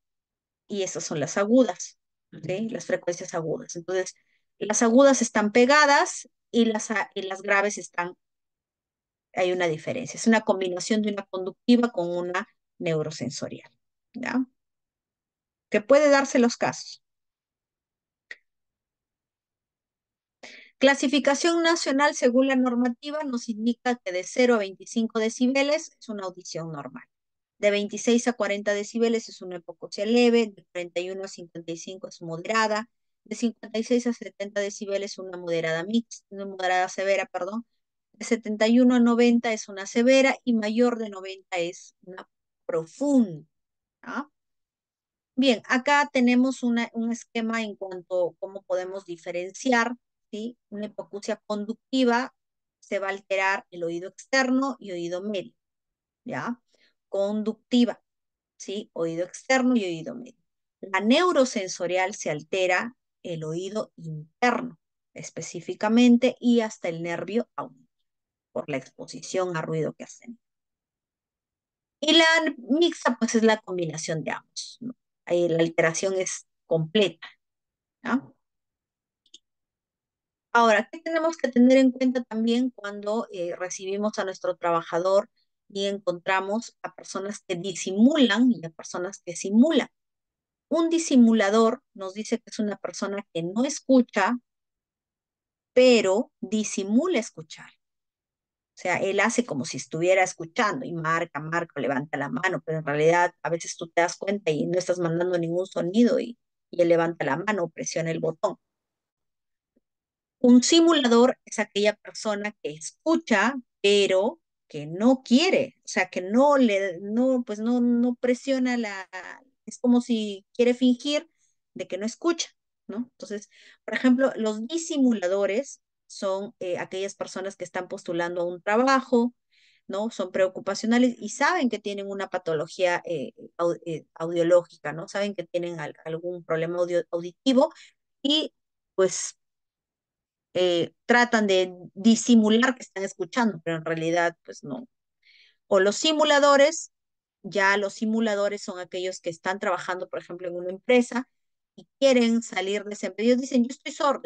y estas son las agudas, ¿sí? Las frecuencias agudas. Entonces, las agudas están pegadas y las graves hay una diferencia, es una combinación de una conductiva con una neurosensorial, ¿ya? Que puede darse los casos. Clasificación nacional según la normativa nos indica que de 0 a 25 decibeles es una audición normal. De 26 a 40 decibeles es una hipoacusia leve, de 41 a 55 es moderada, de 56 a 70 decibeles una moderada mixta, una moderada severa, perdón, de 71 a 90 es una severa y mayor de 90 es una profunda. ¿Ah? Bien, acá tenemos un esquema en cuanto a cómo podemos diferenciar, ¿sí? Una hipoacusia conductiva se va a alterar el oído externo y oído medio, ¿ya? Conductiva, ¿sí? Oído externo y oído medio. La neurosensorial se altera el oído interno, específicamente, y hasta el nervio auditivo, por la exposición a ruido que hacen. Y la mixta, pues, es la combinación de ambos, ¿no? Ahí la alteración es completa, ¿no? Ahora, ¿qué tenemos que tener en cuenta también cuando recibimos a nuestro trabajador y encontramos a personas que disimulan y a personas que simulan? Un disimulador nos dice que es una persona que no escucha, pero disimula escuchar. O sea, él hace como si estuviera escuchando y marca, marca, levanta la mano, pero en realidad a veces tú te das cuenta y no estás mandando ningún sonido y él levanta la mano o presiona el botón. Un simulador es aquella persona que escucha, pero que no quiere, o sea, que pues no presiona es como si quiere fingir de que no escucha, ¿no? Entonces, por ejemplo, los disimuladores son aquellas personas que están postulando a un trabajo, ¿no? Son preocupacionales y saben que tienen una patología audiológica, ¿no? Saben que tienen algún problema auditivo y pues tratan de disimular que están escuchando, pero en realidad, pues no. O los simuladores, ya los simuladores son aquellos que están trabajando, por ejemplo, en una empresa y quieren salir de ese empleo. Ellos dicen, yo estoy sordo,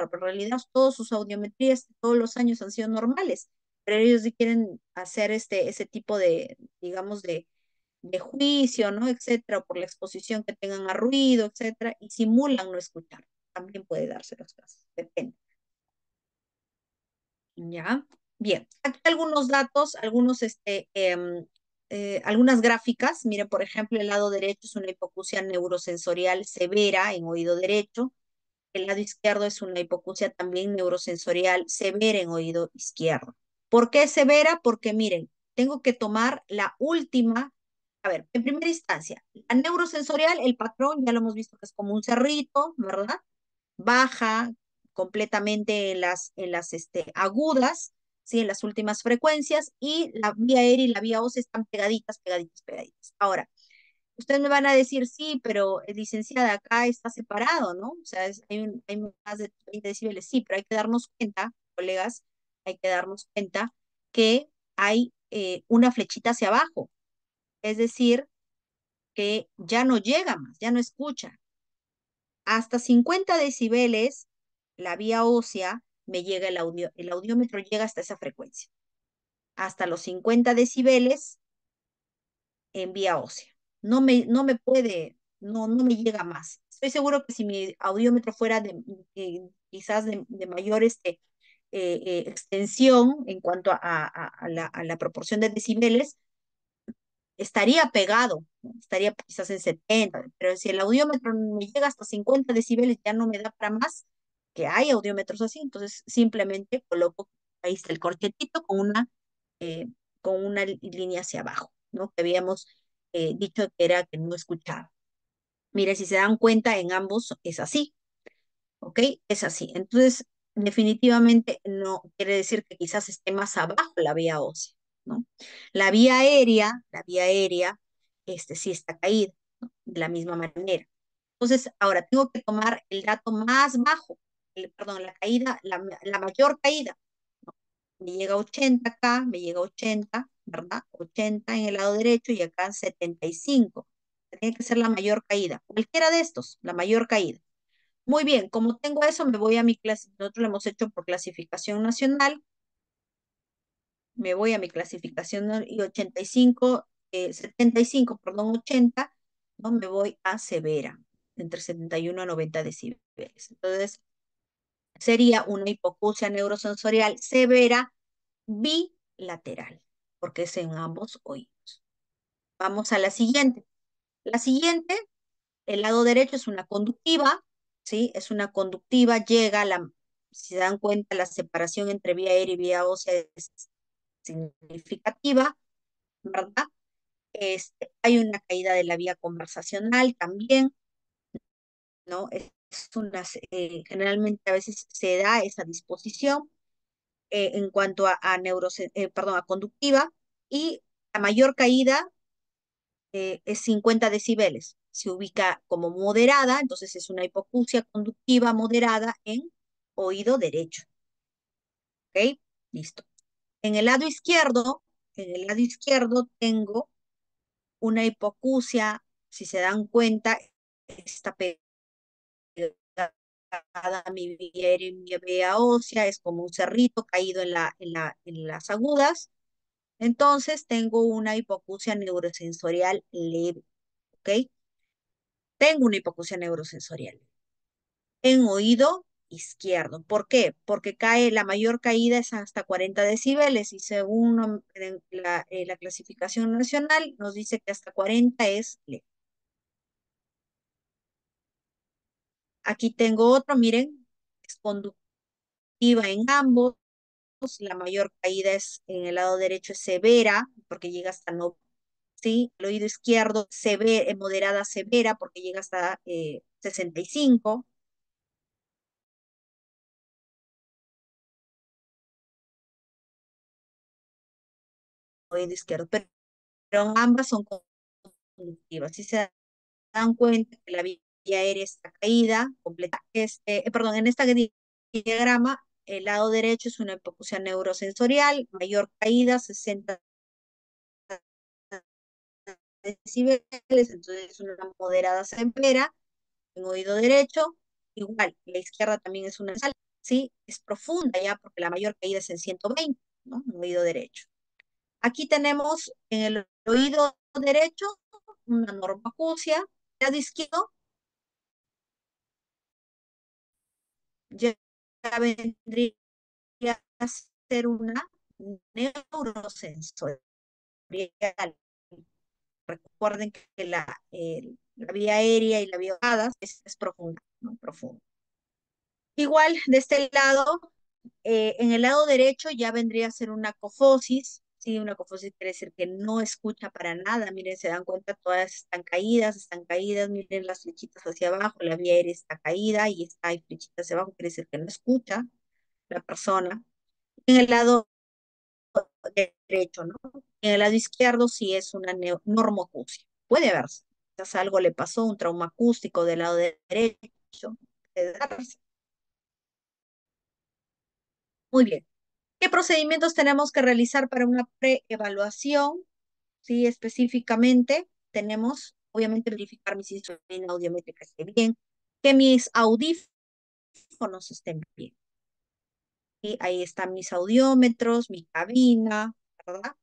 pero en realidad todas sus audiometrías todos los años han sido normales, pero ellos sí quieren hacer ese tipo de, digamos, de juicio, ¿no? Etcétera, o por la exposición que tengan a ruido, etcétera, y simulan no escuchar. También puede darse los casos, depende. Ya, bien. Aquí algunos datos, algunas gráficas. Miren, por ejemplo, el lado derecho es una hipoacusia neurosensorial severa en oído derecho. El lado izquierdo es una hipoacusia también neurosensorial severa en oído izquierdo. ¿Por qué severa? Porque miren, tengo que tomar la última A ver, en primera instancia, la neurosensorial, el patrón, ya lo hemos visto que es como un cerrito, ¿verdad? Baja completamente en las agudas, ¿sí? En las últimas frecuencias, y la vía aérea y la vía ósea están pegaditas, pegaditas, pegaditas. Ahora, ustedes me van a decir, sí, pero licenciada, acá está separado, ¿no? O sea, hay más de 20 decibeles. Sí, pero hay que darnos cuenta, colegas, hay que darnos cuenta que hay una flechita hacia abajo. Es decir, que ya no llega más, ya no escucha. Hasta 50 decibeles, la vía ósea me llega el audiómetro llega hasta esa frecuencia. Hasta los 50 decibeles en vía ósea. No me puede, no me llega más. Estoy seguro que si mi audiómetro fuera quizás de mayor extensión en cuanto a la proporción de decibeles, estaría pegado, ¿no? Estaría quizás en 70, pero si el audiómetro me llega hasta 50 decibeles, ya no me da para más, que hay audiómetros así, entonces simplemente coloco, ahí está el corchetito eh, con una línea hacia abajo, ¿no? Que habíamos dicho que era que no escuchaba. Mire, si se dan cuenta, en ambos es así. ¿Ok? Es así. Entonces, definitivamente no quiere decir que quizás esté más abajo la vía ósea, ¿no? La vía aérea, sí está caída, ¿no? De la misma manera. Entonces, ahora tengo que tomar el dato más bajo, perdón, la caída, la mayor caída, ¿no? Me llega a 80 acá, me llega a 80, ¿verdad? 80 en el lado derecho y acá 75. Tiene que ser la mayor caída. Cualquiera de estos, la mayor caída. Muy bien, como tengo eso, me voy a mi clase. Nosotros lo hemos hecho por clasificación nacional. Me voy a mi clasificación y 85, 75, perdón, 80, ¿no? Me voy a severa, entre 71 a 90 decibeles. Entonces, sería una hipoacusia neurosensorial severa bilateral, porque es en ambos oídos. Vamos a la siguiente. La siguiente, el lado derecho es una conductiva, ¿sí? Es una conductiva, si se dan cuenta, la separación entre vía aérea y vía ósea es significativa, ¿verdad? Hay una caída de la vía conversacional también, ¿no? Generalmente a veces se da esa disposición en cuanto perdón, a conductiva, y la mayor caída es 50 decibeles. Se ubica como moderada, entonces es una hipoacusia conductiva moderada en oído derecho. ¿Ok? Listo. En el lado izquierdo, en el lado izquierdo tengo una hipoacusia, si se dan cuenta, está pegada a mi vía ósea, es como un cerrito caído en las agudas. Entonces tengo una hipoacusia neurosensorial leve. ¿Ok? Tengo una hipoacusia neurosensorial en oído izquierdo. ¿Por qué? Porque la mayor caída es hasta 40 decibeles y según la clasificación nacional nos dice que hasta 40 es leve. Aquí tengo otro, miren, es conductiva en ambos. La mayor caída es en el lado derecho es severa porque llega hasta no, ¿sí? El oído izquierdo moderada severa porque llega hasta 65. Oído izquierdo, pero ambas son conductivas. Si se dan cuenta que la vía aérea está caída, completa. Perdón, en este diagrama, el lado derecho es una hipoacusia neurosensorial, mayor caída, 60 decibeles, entonces es una moderada severa en oído derecho. Igual, la izquierda también es una sal, ¿sí? Es profunda ya, porque la mayor caída es en 120, ¿no? En oído derecho. Aquí tenemos en el oído derecho una normoacusia, el lado izquierdo ya vendría a ser una neurosensorial. Recuerden que la vía aérea y la vía es profunda, ¿no? Profunda. Igual, de este lado, en el lado derecho ya vendría a ser una cofosis, Sí, una confusión quiere decir que no escucha para nada. Miren, se dan cuenta, todas están caídas. Miren las flechitas hacia abajo, la vía aérea está caída y está hay flechitas hacia abajo, quiere decir que no escucha la persona. En el lado derecho, ¿no? En el lado izquierdo sí es una normoacusia. Puede verse. Quizás algo le pasó, un trauma acústico del lado derecho. Puede darse. Muy bien. ¿Qué procedimientos tenemos que realizar para una preevaluación? Sí, específicamente tenemos, obviamente, verificar mi sintonía audiométrica esté bien, que mis audífonos estén bien. Y ahí están mis audiómetros, mi cabina, ¿verdad?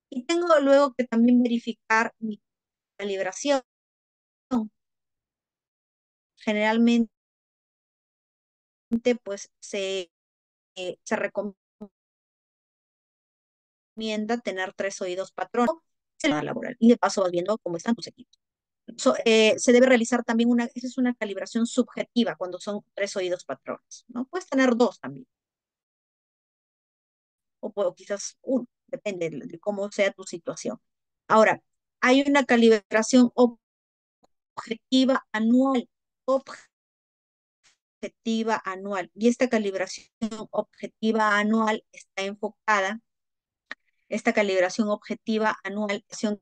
Y tengo luego que también verificar mi calibración. Generalmente, pues, se recomienda tener tres oídos patrones en la laboral. Y de paso vas viendo cómo están tus equipos. Se debe realizar también esa es una calibración subjetiva cuando son tres oídos patrones, ¿no? Puedes tener dos también, o quizás uno, depende de cómo sea tu situación. Ahora, hay una calibración objetiva anual, objetiva anual, y esta calibración objetiva anual está enfocada, esta calibración objetiva anual se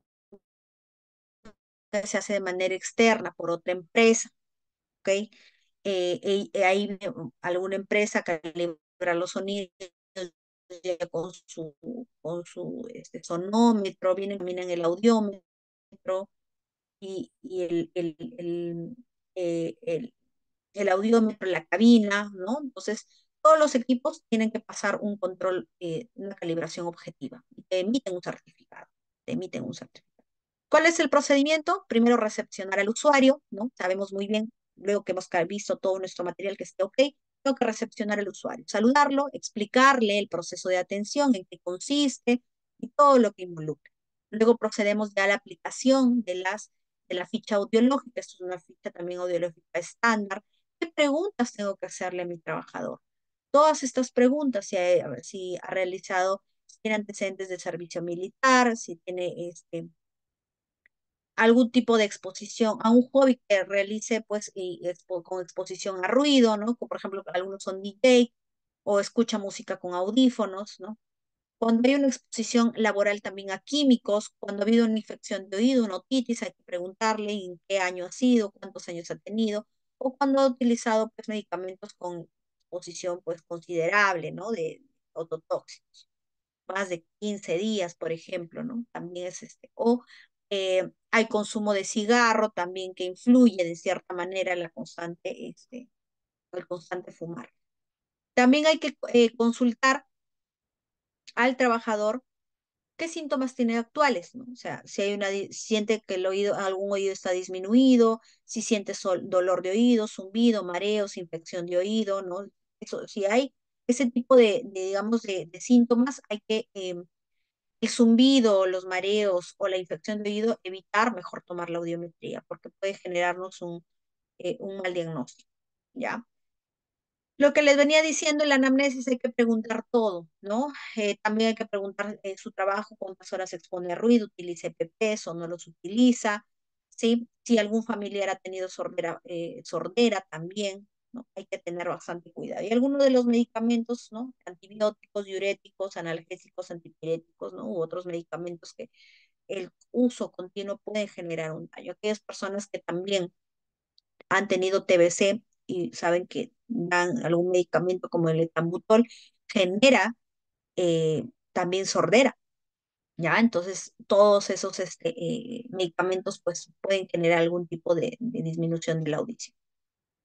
hace de manera externa por otra empresa, ¿ok? Hay alguna empresa calibra los sonidos ya con su sonómetro, vienen también en el audiómetro y el audiómetro, la cabina, ¿no? Entonces, todos los equipos tienen que pasar un control, una calibración objetiva y te emiten un certificado, te emiten un certificado. ¿Cuál es el procedimiento? Primero recepcionar al usuario, ¿no? Sabemos muy bien, luego que hemos visto todo nuestro material que esté ok, tengo que recepcionar al usuario, saludarlo, explicarle el proceso de atención, en qué consiste y todo lo que involucra. Luego procedemos ya a la aplicación de la ficha audiológica. Esto es una ficha también audiológica estándar. ¿Qué preguntas tengo que hacerle a mi trabajador? Todas estas preguntas, a ver si ha realizado, si tiene antecedentes de servicio militar, si tiene algún tipo de exposición a un hobby que realice pues con exposición a ruido, ¿no? Como por ejemplo, algunos son DJ o escucha música con audífonos, ¿no? Cuando hay una exposición laboral también a químicos, cuando ha habido una infección de oído, una otitis, hay que preguntarle en qué año ha sido, cuántos años ha tenido, o cuando ha utilizado pues medicamentos con exposición pues considerable, ¿no? De ototóxicos más de 15 días, por ejemplo, ¿no? También es o hay consumo de cigarro también que influye de cierta manera en el constante fumar. También hay que consultar al trabajador qué síntomas tiene actuales, ¿no? O sea, si hay siente que el oído, algún oído está disminuido, si siente dolor de oído, zumbido, mareos, infección de oído, ¿no? Eso, si hay ese tipo digamos, de síntomas, hay que el zumbido, los mareos o la infección de oído, evitar mejor tomar la audiometría, porque puede generarnos un mal diagnóstico, ¿ya? Lo que les venía diciendo en la anamnesis, hay que preguntar todo, ¿no? También hay que preguntar su trabajo, cuántas horas se expone a ruido, utiliza EPPs o no los utiliza, ¿sí? Si algún familiar ha tenido sordera también, ¿no? Hay que tener bastante cuidado. Y algunos de los medicamentos, ¿no? Antibióticos, diuréticos, analgésicos, antipiréticos, ¿no? U otros medicamentos que el uso continuo puede generar un daño. Aquellas personas que también han tenido TBC y saben que dan algún medicamento como el etambutol, genera también sordera, ¿ya? Entonces, todos esos medicamentos pues pueden generar algún tipo de disminución de la audición.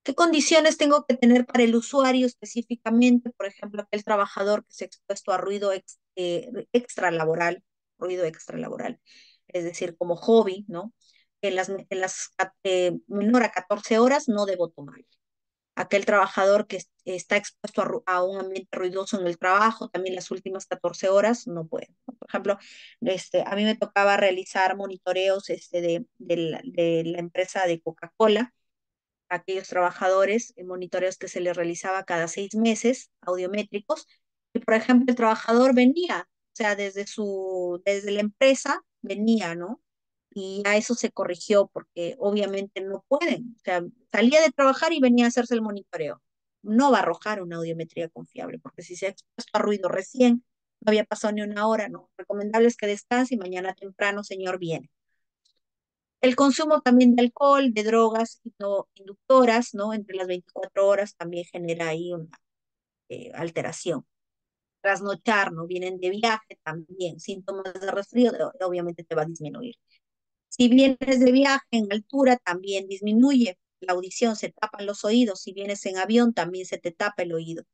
¿Qué condiciones tengo que tener para el usuario específicamente? Por ejemplo, aquel trabajador que se ha expuesto a ruido extralaboral, ruido extralaboral, es decir, como hobby, ¿no? Menor a 14 horas no debo tomar. Aquel trabajador que está expuesto a un ambiente ruidoso en el trabajo, también las últimas 14 horas no puede, ¿no? Por ejemplo, a mí me tocaba realizar monitoreos de la empresa de Coca-Cola, aquellos trabajadores, monitoreos que se les realizaba cada 6 meses, audiométricos, y por ejemplo el trabajador venía sea, desde la empresa venía, ¿no? Y a eso se corrigió porque obviamente no pueden. O sea, salía de trabajar y venía a hacerse el monitoreo. No va a arrojar una audiometría confiable, porque si se ha expuesto a ruido recién, no había pasado ni una hora, no. Recomendable es que descanse y mañana temprano, señor, viene. El consumo también de alcohol, de drogas inductoras, ¿no? Entre las 24 horas también genera ahí una alteración. Trasnochar, ¿no? Vienen de viaje también, síntomas de resfrío, obviamente te va a disminuir. Si vienes de viaje en altura, también disminuye la audición, se tapan los oídos. Si vienes en avión, también se te tapa el oído.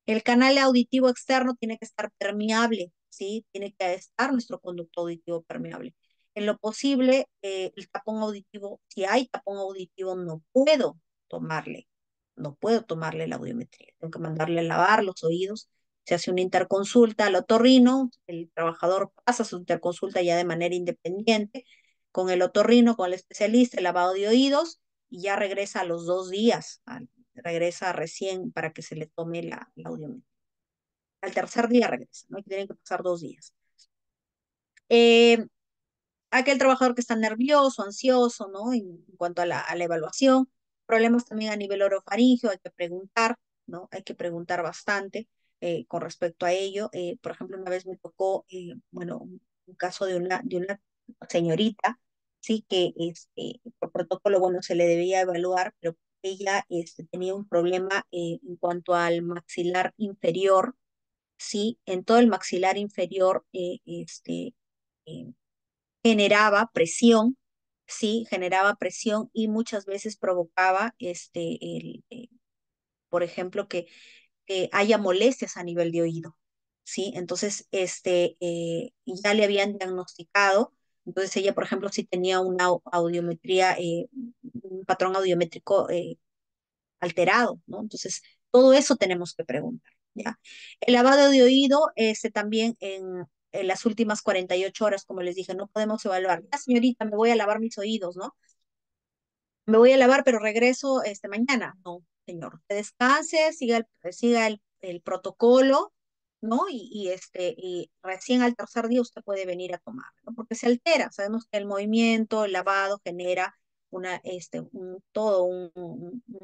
El canal auditivo externo tiene que estar permeable, ¿sí? Tiene que estar nuestro conducto auditivo permeable. En lo posible, el tapón auditivo, si hay tapón auditivo, tomarle, no puedo tomarle la audiometría. Tengo que mandarle a lavar los oídos. Se hace una interconsulta al otorrino, el trabajador pasa su interconsulta ya de manera independiente con el otorrino, con el especialista, el lavado de oídos, y ya regresa a los 2 días, regresa recién para que se le tome la audiometría. Al tercer día regresa, ¿no? Y tienen que pasar 2 días. Eh, Aquel trabajador que está nervioso, ansioso, ¿no? En cuanto a la evaluación, problemas también a nivel orofaringio, hay que preguntar, ¿no? Hay que preguntar bastante con respecto a ello. Por ejemplo, una vez me tocó, bueno, un caso de una señorita, sí, que por protocolo, bueno, se le debía evaluar, pero ella tenía un problema en cuanto al maxilar inferior, sí, en todo el maxilar inferior, eh, generaba presión, sí, generaba presión y muchas veces provocaba, por ejemplo, que haya molestias a nivel de oído, sí. Entonces, ya le habían diagnosticado. Entonces ella, por ejemplo, sí tenía una audiometría, un patrón audiométrico alterado, ¿no? Entonces, todo eso tenemos que preguntar, ¿ya? El lavado de oído, también en las últimas 48 horas, como les dije, no podemos evaluar. Ya, señorita, me voy a lavar mis oídos, ¿no? Me voy a lavar, pero regreso mañana. No, señor, usted descanse, siga el protocolo, ¿no? Y recién al tercer día usted puede venir a tomar, ¿no? Porque se altera. Sabemos que el movimiento, el lavado genera un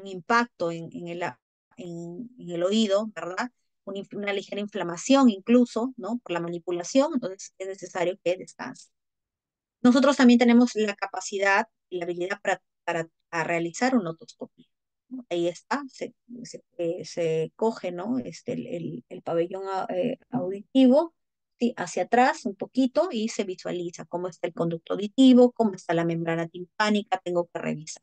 impacto en el oído, ¿verdad? Una ligera inflamación incluso, ¿no? Por la manipulación, entonces es necesario que descanse. Nosotros también tenemos la capacidad y la habilidad para realizar una otoscopia, ¿no? Ahí está, se coge, ¿no? El pabellón auditivo, ¿sí? Hacia atrás un poquito y se visualiza cómo está el conducto auditivo, cómo está la membrana timpánica, tengo que revisar.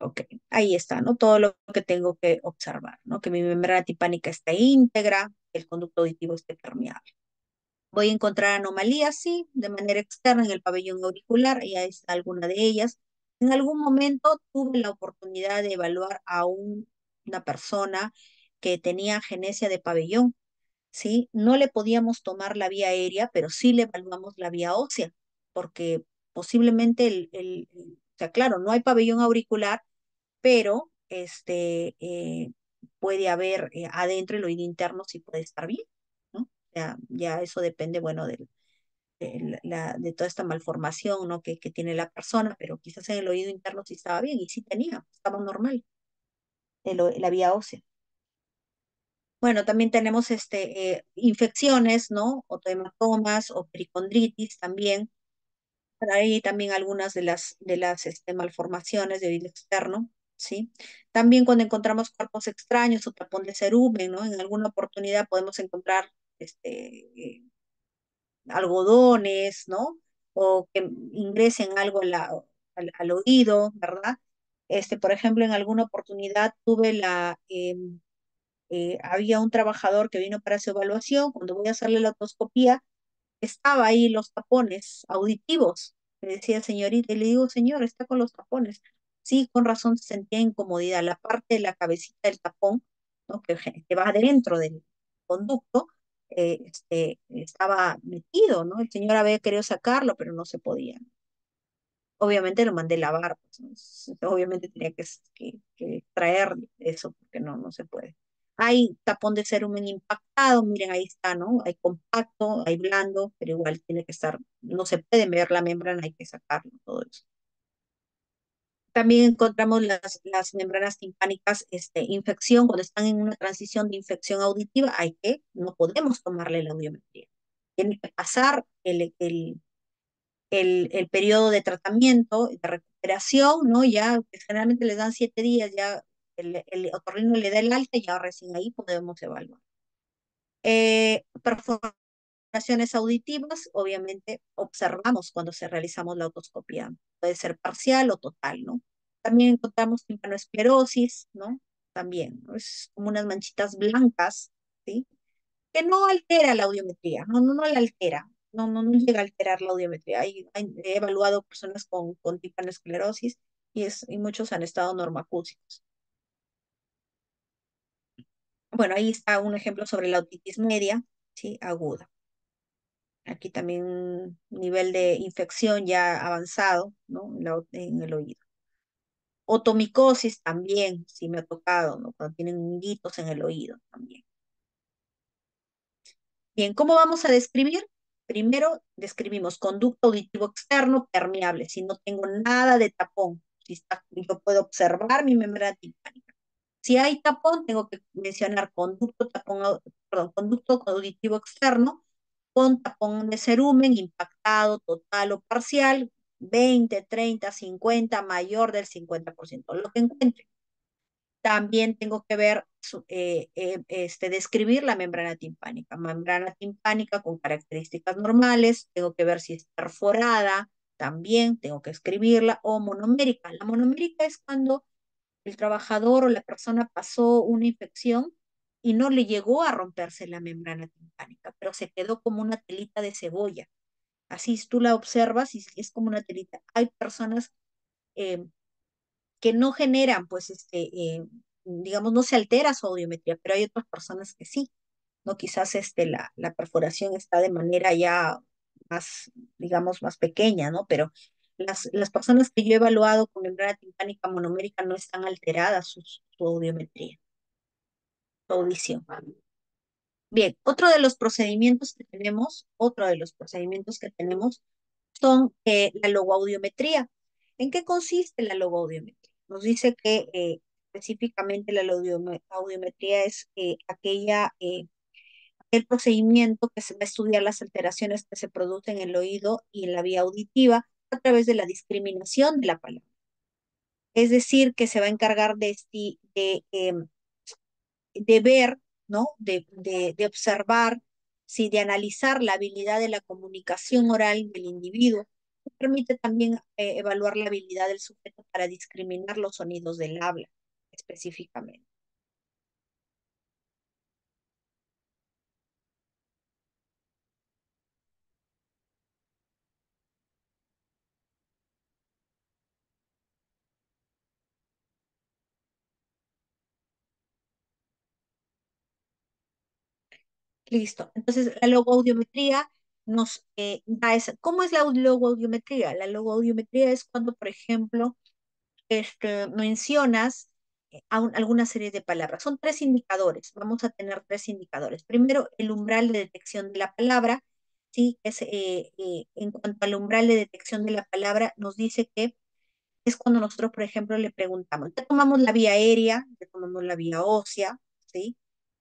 Ok, ahí está, ¿no? Todo lo que tengo que observar, ¿no? Que mi membrana timpánica esté íntegra, que el conducto auditivo esté permeable. Voy a encontrar anomalías, sí, de manera externa en el pabellón auricular, y ahí está alguna de ellas. En algún momento tuve la oportunidad de evaluar a una persona que tenía agenesia de pabellón, ¿sí? No le podíamos tomar la vía aérea, pero sí le evaluamos la vía ósea, porque posiblemente o sea, claro, no hay pabellón auricular, pero puede haber adentro el oído interno sí puede estar bien, ¿no? O sea, ya eso depende, bueno, de toda esta malformación, ¿no? que tiene la persona, pero quizás en el oído interno sí estaba bien y sí tenía, estaba normal, la vía ósea. Bueno, también tenemos infecciones, ¿no? Otohematomas o pericondritis también. Ahí también algunas de las malformaciones de oído externo, ¿sí? También cuando encontramos cuerpos extraños o tapón de cerumen, ¿no? En alguna oportunidad podemos encontrar algodones, ¿no? O que ingresen algo al oído, ¿verdad? Por ejemplo, en alguna oportunidad había un trabajador que vino para su evaluación. Cuando voy a hacerle la otoscopía, estaba ahí los tapones auditivos. Le decía, señorita, y le digo, señor, está con los tapones. Sí, con razón se sentía incomodidad. La parte de la cabecita del tapón, ¿no? que va dentro del conducto, estaba metido, ¿no? El señor había querido sacarlo, pero no se podía. Obviamente lo mandé lavar, pues, ¿no? Obviamente tenía que extraer eso, porque no se puede. Hay tapón de cerumen impactado, miren, ahí está, ¿no? Hay compacto, hay blando, pero igual tiene que estar, no se puede ver la membrana, hay que sacarlo, todo eso. También encontramos las membranas timpánicas, infección, cuando están en una transición de infección auditiva, no podemos tomarle la audiometría. Tiene que pasar el periodo de tratamiento, de recuperación, ¿no? Ya, que generalmente les dan 7 días, ya el otorrino le da el alta y ya recién ahí podemos evaluar. Perforaciones auditivas, obviamente observamos cuando se realizamos la otoscopía. Puede ser parcial o total, ¿no? También encontramos timpanoesclerosis, ¿no? También, ¿no? Es como unas manchitas blancas, ¿sí? Que no altera la audiometría, no la altera, no llega a alterar la audiometría. He evaluado personas con timpanoesclerosis y muchos han estado normacúsicos. Bueno, ahí está un ejemplo sobre la otitis media, ¿sí? Aguda. Aquí también un nivel de infección ya avanzado, ¿no? En el oído. Otomicosis también, sí me ha tocado, ¿no? Cuando tienen honguitos en el oído también. Bien, ¿cómo vamos a describir? Primero, describimos conducto auditivo externo permeable, si no tengo nada de tapón, si está, yo puedo observar mi membrana timpánica. Si hay tapón, tengo que mencionar conducto auditivo externo con tapón de cerumen impactado, total o parcial, 20, 30, 50, mayor del 50%, lo que encuentre. También tengo que ver, describir la membrana timpánica con características normales, tengo que ver si es perforada, también tengo que escribirla, o monomérica. La monomérica es cuando el trabajador o la persona pasó una infección y no le llegó a romperse la membrana timpánica, pero se quedó como una telita de cebolla. Así tú la observas y es como una telita. Hay personas eh, que no generan, pues, digamos, no se altera su audiometría, pero hay otras personas que sí, ¿no? Quizás la perforación está de manera ya más, digamos, más pequeña, ¿no? Pero las personas que yo he evaluado con membrana timpánica monomérica no están alteradas su audiometría, su audición. Bien, otro de los procedimientos que tenemos son la logoaudiometría. ¿En qué consiste la logoaudiometría? Nos dice que específicamente la audiometría es el procedimiento que se va a estudiar las alteraciones que se producen en el oído y en la vía auditiva a través de la discriminación de la palabra. Es decir, que se va a encargar de ver, ¿no? De observar, sí, de analizar la habilidad de la comunicación oral del individuo. Permite también evaluar la habilidad del sujeto para discriminar los sonidos del habla específicamente. Listo. Entonces, la logoaudiometría nos da esa. ¿Cómo es la logoaudiometría? La logoaudiometría es cuando, por ejemplo, mencionas alguna serie de palabras. Son tres indicadores. Vamos a tener tres indicadores. Primero, el umbral de detección de la palabra. Sí, en cuanto al umbral de detección de la palabra, nos dice que es cuando nosotros, por ejemplo, le preguntamos, ya tomamos la vía aérea, ya tomamos la vía ósea, ¿sí?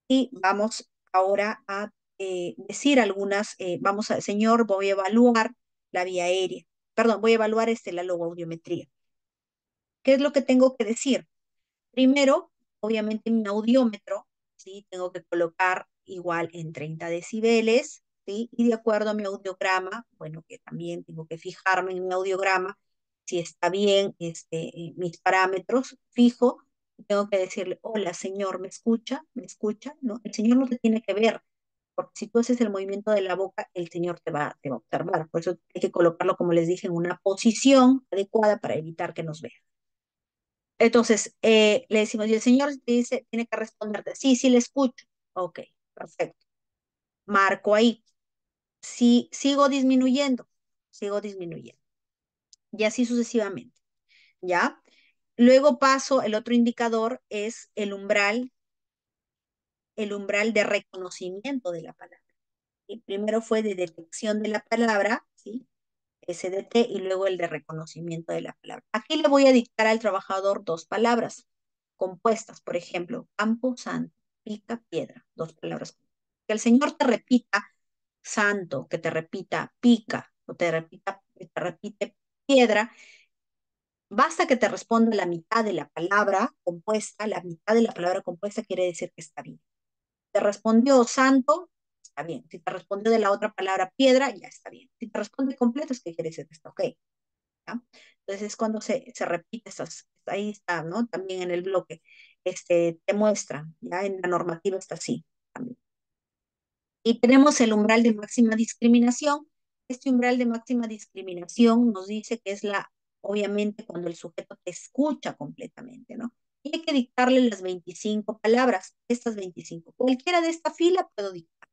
Y vamos ahora a decir señor, voy a evaluar la vía aérea. Perdón, voy a evaluar la logoaudiometría. ¿Qué es lo que tengo que decir? Primero, obviamente mi audiómetro, ¿sí? Tengo que colocar igual en 30 decibeles, ¿sí? Y de acuerdo a mi audiograma, bueno, que también tengo que fijarme en mi audiograma, si está bien mis parámetros, fijo, y tengo que decirle, hola, señor, ¿me escucha? ¿Me escucha? ¿No? El señor no te tiene que ver, porque si tú haces el movimiento de la boca, el señor te va a observar. Por eso hay que colocarlo, como les dije, en una posición adecuada para evitar que nos vea. Entonces, le decimos, y el señor dice, tiene que responderte, sí, sí le escucho. Ok, perfecto. Marco ahí. Sí, sigo disminuyendo. Y así sucesivamente. ¿Ya? Luego paso, el otro indicador es el umbral el umbral de reconocimiento de la palabra. Y primero fue de detección de la palabra, ¿sí? SDT, y luego el de reconocimiento de la palabra. Aquí le voy a dictar al trabajador dos palabras compuestas, por ejemplo, campo, santo, pica, piedra, dos palabras. Que el Señor te repita santo, que te repita pica, o te repita, que te repite piedra, basta que te responda la mitad de la palabra compuesta, la mitad de la palabra compuesta quiere decir que está bien. Te respondió santo, está bien. Si te respondió de la otra palabra piedra, ya está bien. Si te responde completo, es que quiere decir que está ok. ¿Ya? Entonces es cuando se repite esas, ahí está, ¿no? También en el bloque, te muestra, ya en la normativa está así también. Y tenemos el umbral de máxima discriminación. Este umbral de máxima discriminación nos dice que es obviamente, cuando el sujeto te escucha completamente, ¿no? Y hay que dictarle las 25 palabras, estas 25. Cualquiera de esta fila puedo dictar.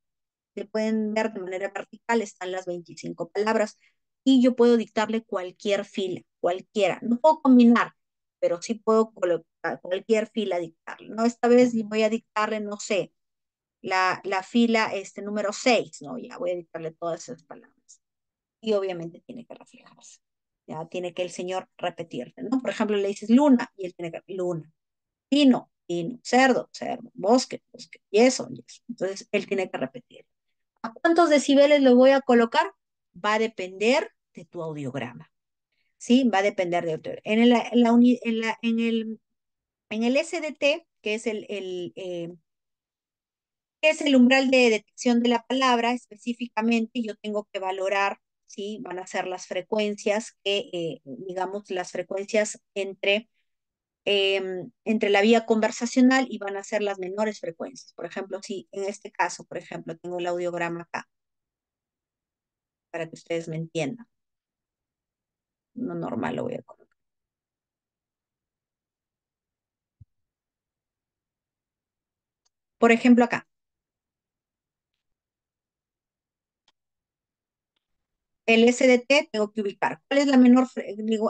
Se pueden ver de manera vertical, están las 25 palabras. Y yo puedo dictarle cualquier fila, cualquiera. No puedo combinar, pero sí puedo colocar cualquier fila dictarle. ¿No? Esta vez voy a dictarle, no sé, la fila número 6, ¿no? Ya voy a dictarle todas esas palabras. Y obviamente tiene que reflejarse. Ya tiene que el señor repetirte, ¿no? Por ejemplo, le dices luna y él tiene que luna, pino, pino, cerdo, cerdo, bosque, bosque, y eso. Entonces él tiene que repetir. ¿A cuántos decibeles lo voy a colocar? Va a depender de tu audiograma, ¿sí? Va a depender de tu. En el SDT, que es el umbral de detección de la palabra, específicamente yo tengo que valorar, ¿sí? Van a ser las frecuencias digamos, las frecuencias entre la vía conversacional, y van a ser las menores frecuencias. Por ejemplo, si en este caso, por ejemplo, tengo el audiograma acá, para que ustedes me entiendan. No normal lo voy a colocar. Por ejemplo, acá, el SDT tengo que ubicar. ¿Cuál es la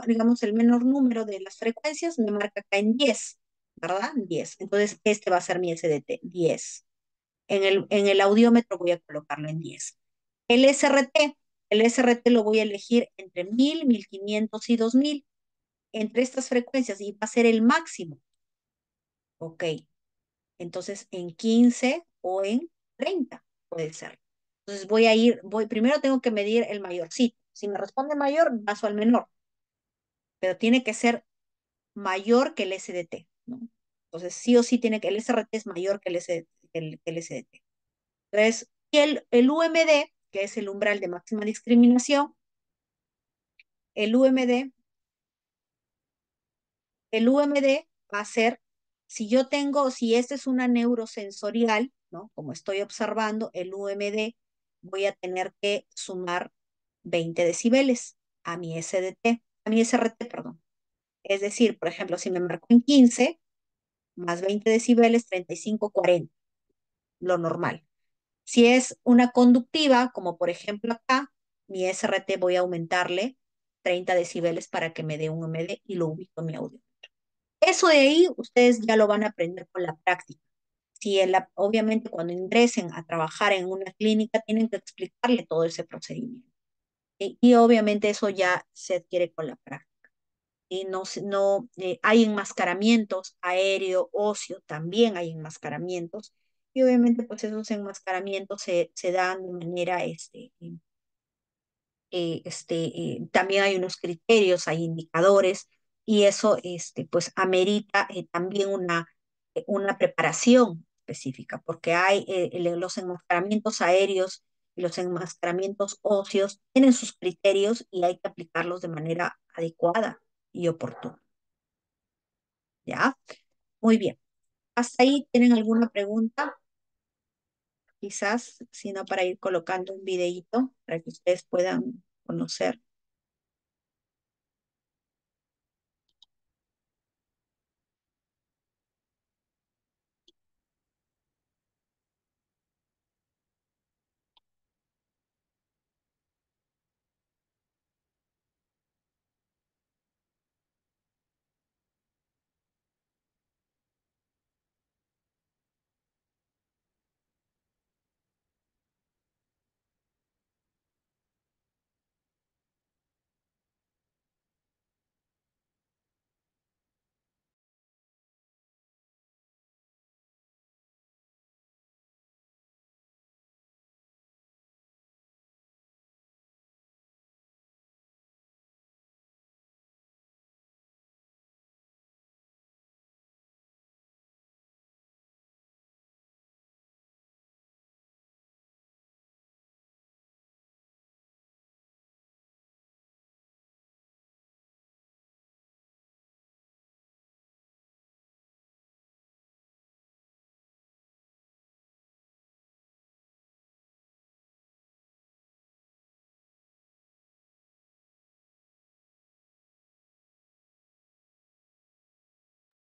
digamos, el menor número de las frecuencias? Me marca acá en 10, ¿verdad? 10. Entonces, este va a ser mi SDT, 10. En el audiómetro voy a colocarlo en 10. El SRT, el SRT lo voy a elegir entre 1000, 1500 y 2000. Entre estas frecuencias, y va a ser el máximo. Ok. Entonces, en 15 o en 30 puede ser. Entonces primero tengo que medir el mayorcito. Si me responde mayor, paso al menor, pero tiene que ser mayor que el SDT, ¿no? Entonces, sí o sí el SRT es mayor que el SDT. Entonces, y el UMD, que es el umbral de máxima discriminación, el UMD, el UMD va a ser, si esta es una neurosensorial, ¿no? Como estoy observando, el UMD voy a tener que sumar 20 decibeles a mi SDT, a mi SRT, perdón. Es decir, por ejemplo, si me marco en 15, más 20 decibeles, 35, 40, lo normal. Si es una conductiva, como por ejemplo acá, mi SRT voy a aumentarle 30 decibeles para que me dé un UMD y lo ubico en mi audio. Eso de ahí ustedes ya lo van a aprender con la práctica. Si obviamente cuando ingresen a trabajar en una clínica tienen que explicarle todo ese procedimiento. Y obviamente eso ya se adquiere con la práctica. Y hay enmascaramientos aéreo, óseo, también hay enmascaramientos. Y obviamente pues esos enmascaramientos se dan de manera también hay unos criterios, hay indicadores, y eso pues amerita también una preparación específica, porque hay los enmascaramientos aéreos y los enmascaramientos óseos tienen sus criterios y hay que aplicarlos de manera adecuada y oportuna. ¿Ya? Muy bien. ¿Hasta ahí tienen alguna pregunta? Quizás, sino para ir colocando un videíto para que ustedes puedan conocer.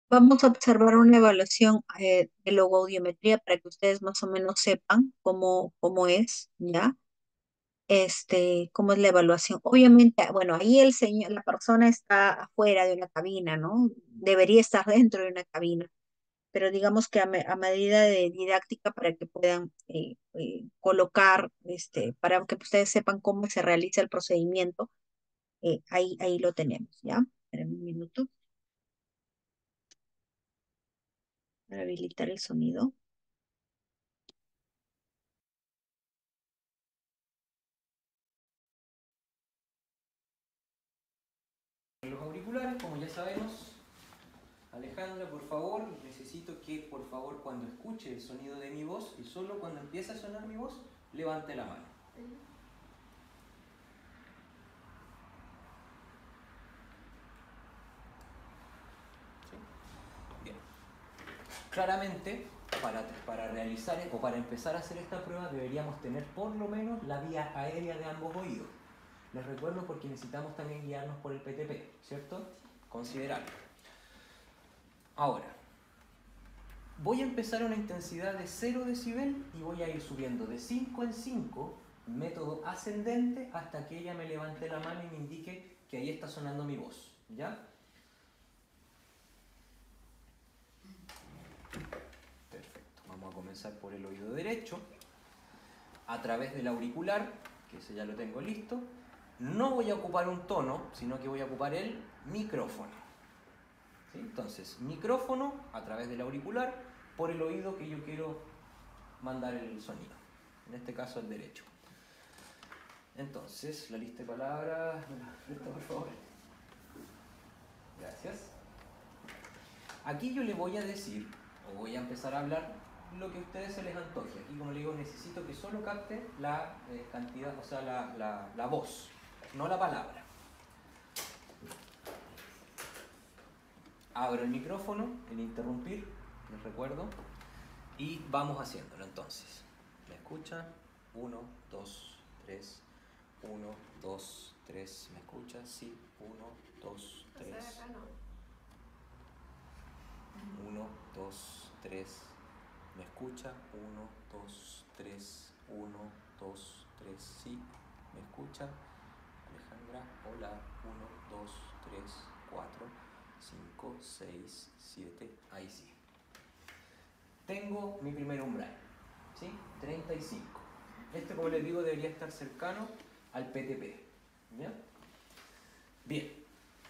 Vamos a observar una evaluación de logoaudiometría para que ustedes más o menos sepan cómo es, ¿ya? Cómo es la evaluación. Obviamente, bueno, ahí la persona está afuera de una cabina, ¿no? Debería estar dentro de una cabina, pero digamos que a medida de didáctica para que puedan colocar, para que ustedes sepan cómo se realiza el procedimiento, ahí lo tenemos, ¿ya? Esperen un minuto para habilitar el sonido. Los auriculares, como ya sabemos, Alejandra, por favor, necesito que por favor cuando escuche el sonido de mi voz y solo cuando empiece a sonar mi voz, levante la mano. ¿Sí? Bien. Claramente, para realizar o para empezar a hacer esta prueba deberíamos tener por lo menos la vía aérea de ambos oídos. Les recuerdo porque necesitamos también guiarnos por el PTP, ¿cierto? Considerarlo. Ahora, voy a empezar a una intensidad de 0 decibel y voy a ir subiendo de 5 en 5, método ascendente, hasta que ella me levante la mano y me indique que ahí está sonando mi voz. ¿Ya? Perfecto. Vamos a comenzar por el oído derecho, a través del auricular, que ese ya lo tengo listo. No voy a ocupar un tono, sino que voy a ocupar el micrófono. ¿Sí? Entonces, micrófono a través del auricular por el oído que yo quiero mandar el sonido. En este caso el derecho. Entonces, la lista de palabras, por favor. Gracias. Aquí yo le voy a decir, o voy a empezar a hablar lo que a ustedes se les antoje. Aquí, como le digo, necesito que solo capte la cantidad, o sea, la voz, no la palabra. Abro el micrófono, el interrumpir, les recuerdo, y vamos haciéndolo entonces. ¿Me escuchan? 1, 2, 3. 1, 2, 3. ¿Me escucha? Sí. 1, 2, 3. 1, 2, 3. ¿Me escucha? 1, 2, 3. 1, 2, 3. Sí. ¿Me escucha? Alejandra, hola. 1, 2, 3, 4, 5, 6, 7. Ahí sí. Tengo mi primer umbral. ¿Sí? 35. Como les digo, debería estar cercano al PTP. ¿Ya? Bien.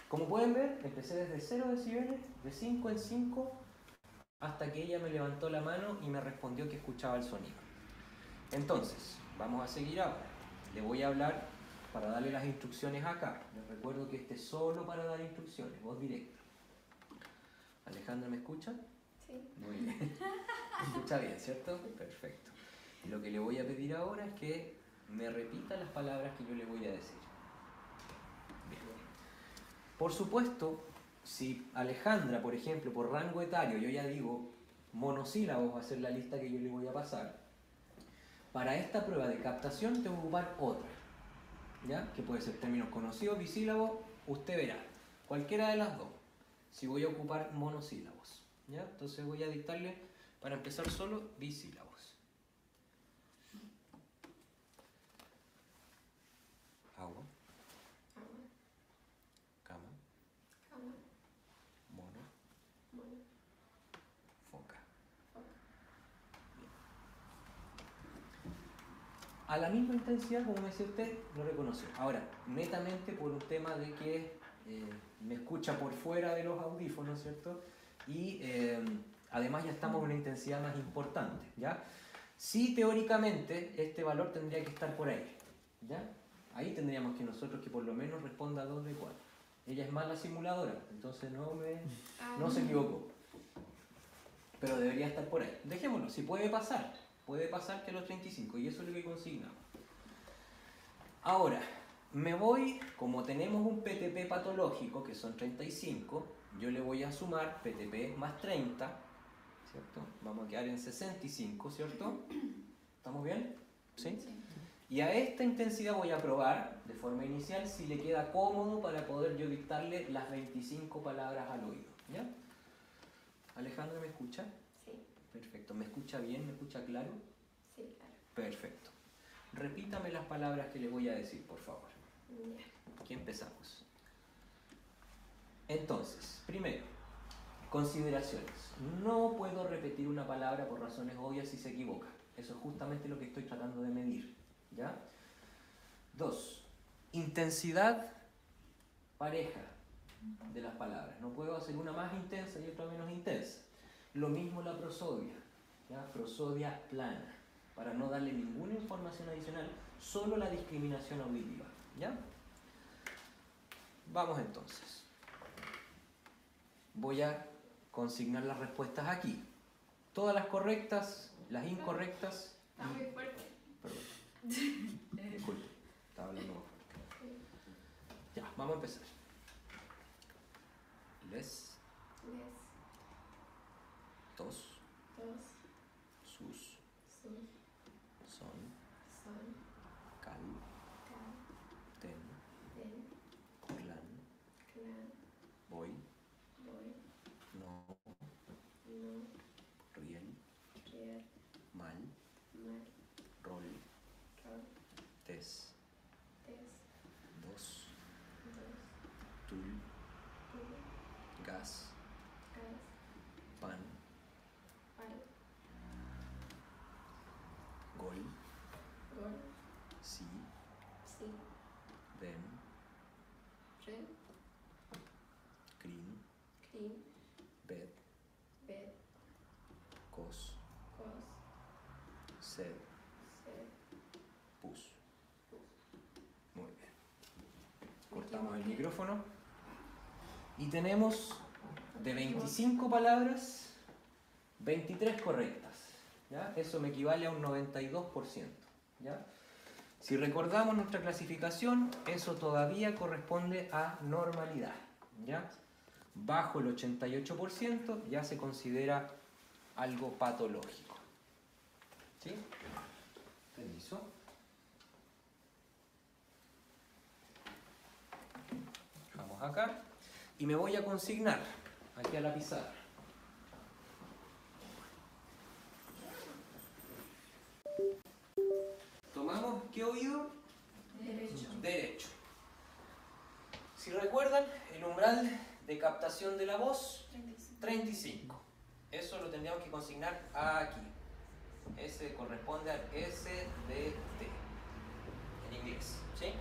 Como pueden ver, empecé desde 0 decibeles, de 5 en 5, hasta que ella me levantó la mano y me respondió que escuchaba el sonido. Entonces, vamos a seguir ahora. Le voy a hablar para darle las instrucciones acá. Les recuerdo que este es solo para dar instrucciones, voz directa. Alejandra, ¿me escucha? Sí. Muy bien. ¿Me escucha bien, cierto? Perfecto. Y lo que le voy a pedir ahora es que me repita las palabras que yo le voy a decir. Bien. Por supuesto, si Alejandra, por ejemplo, por rango etario, yo ya digo monosílabos, va a ser la lista que yo le voy a pasar. Para esta prueba de captación tengo que ocupar otra, ¿ya? Que puede ser términos conocidos, bisílabos, usted verá. Cualquiera de las dos. Si voy a ocupar monosílabos, ¿ya? Entonces voy a dictarle, para empezar solo, bisílabos. Agua. Cama. Mono. Foca. Bien. A la misma intensidad, como me decía usted, lo reconoció. Ahora, netamente por un tema de que me escucha por fuera de los audífonos, ¿cierto? Y además ya estamos en una intensidad más importante, ¿ya? Sí, teóricamente, este valor tendría que estar por ahí, ¿ya? Ahí tendríamos que nosotros que por lo menos responda a 2 de 4. Ella es más la simuladora, entonces no se equivocó. Pero debería estar por ahí. Dejémoslo, si puede pasar que a los 35, y eso es lo que consignamos. Ahora, me voy, como tenemos un PTP patológico, que son 35, yo le voy a sumar PTP más 30, ¿cierto? Vamos a quedar en 65, ¿cierto? ¿Estamos bien? ¿Sí? Y a esta intensidad voy a probar, de forma inicial, si le queda cómodo para poder yo dictarle las 25 palabras al oído, ¿ya? Alejandra, ¿me escucha? Sí, Perfecto. ¿Me escucha bien? ¿Me escucha claro? sí, claro. Perfecto. Repítame las palabras que le voy a decir, por favor. Ya. Aquí empezamos. Entonces, primero, consideraciones. No puedo repetir una palabra por razones obvias si se equivoca. Eso es justamente lo que estoy tratando de medir. ¿Ya? Dos, intensidad pareja de las palabras. No puedo hacer una más intensa y otra menos intensa. Lo mismo la prosodia. ¿Ya? Prosodia plana. Para no darle ninguna información adicional, solo la discriminación auditiva. ¿Ya? Vamos entonces. Voy a consignar las respuestas aquí. Todas las correctas, las incorrectas. Está muy fuerte. Perdón, disculpe, estaba hablando más fuerte. Ya, vamos a empezar. Les, Les, tos, dos, sus, sus, son, son, cal, cal, ten, ten, clan, clan, voy, voy, no, no, riel, real, mal, mal, rol, rol, tes, tes, dos, dos, tul, tul, gas, gas, pan, pal, gol, gol, si, sí, dem, ren, crin, clean, bed, bed, cos, cos, sed, sed, pus. pus. Muy bien. Cortamos el micrófono. Y tenemos de 25 palabras, 23 correctas. ¿Ya? Eso me equivale a un 92%. ¿Ya? Si recordamos nuestra clasificación, eso todavía corresponde a normalidad. ¿Ya? Bajo el 88% ya se considera algo patológico. ¿Sí? Permiso. Vamos acá. Y me voy a consignar aquí a la pizarra. Tomamos, ¿qué oído? Derecho. Derecho. Si recuerdan, el umbral de captación de la voz, 35. 35. Eso lo tendríamos que consignar aquí. Ese corresponde al SDT en inglés. ¿Sí?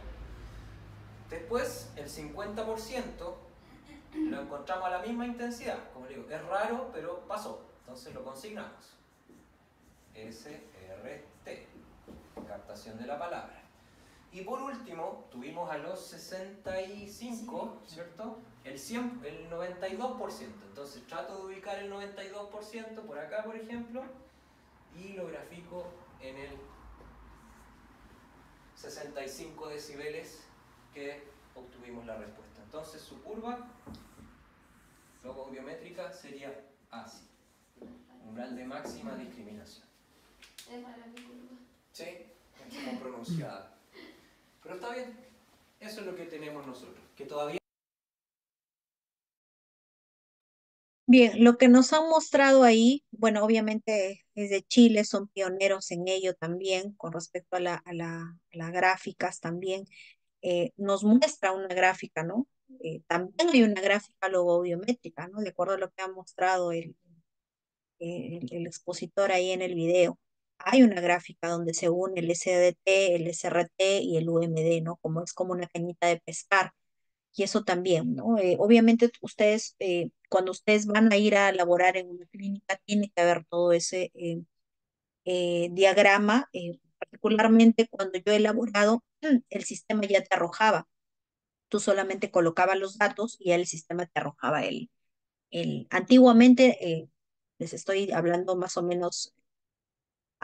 Después, el 50% lo encontramos a la misma intensidad. Como digo, es raro, pero pasó. Entonces lo consignamos. SRT, captación de la palabra. Y por último, tuvimos a los 65, ¿cierto? El 92%. Entonces trato de ubicar el 92% por acá, por ejemplo, y lo grafico en el 65 decibeles que obtuvimos la respuesta. Entonces su curva logoaudiométrica sería así. Umbral de máxima discriminación. Es mala mi curva. ¿Sí? Es como pronunciada. Pero está bien. Eso es lo que tenemos nosotros. Que todavía... Bien, lo que nos han mostrado ahí, bueno, obviamente es de Chile, son pioneros en ello también, con respecto a las gráficas también, nos muestra una gráfica, ¿no? También hay una gráfica logobiométrica, ¿no? De acuerdo a lo que ha mostrado el expositor ahí en el video. Hay una gráfica donde se une el SDT, el SRT y el UMD, ¿no? Como es como una cañita de pescar. Y eso también, ¿no? Obviamente ustedes, cuando ustedes van a ir a laborar en una clínica, tiene que haber todo ese diagrama, particularmente cuando yo he elaborado, el sistema ya te arrojaba. Tú solamente colocabas los datos y ya el sistema te arrojaba antiguamente, les estoy hablando más o menos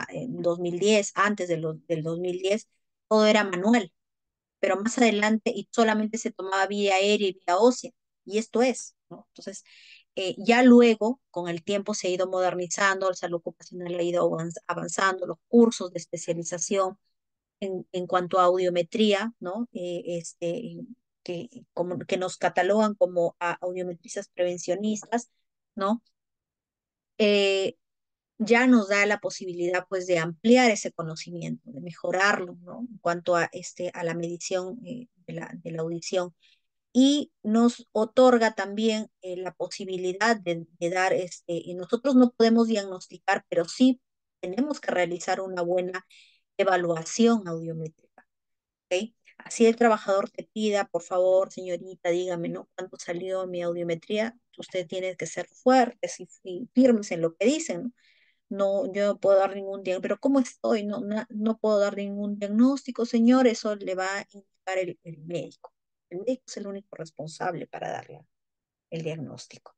en 2010, antes del 2010, todo era manual, pero más adelante y solamente se tomaba vía aérea y vía ósea, y esto es, ¿no? Entonces, ya luego, con el tiempo se ha ido modernizando, la salud ocupacional ha ido avanzando, los cursos de especialización en cuanto a audiometría, ¿no? Que nos catalogan como audiometristas prevencionistas, ¿no? eh, ya nos da la posibilidad pues de ampliar ese conocimiento, de mejorarlo, ¿no? En cuanto a, a la medición de la audición y nos otorga también la posibilidad de dar, y nosotros no podemos diagnosticar, pero sí tenemos que realizar una buena evaluación audiométrica, ¿ok? Así el trabajador te pida, por favor, señorita, dígame, ¿no? ¿Cuánto salió mi audiometría? Usted tiene que ser fuertes y firmes en lo que dicen, ¿no? No, yo no puedo dar ningún diagnóstico, pero ¿cómo estoy? No, no puedo dar ningún diagnóstico, señor, eso le va a indicar el médico. El médico es el único responsable para darle el diagnóstico.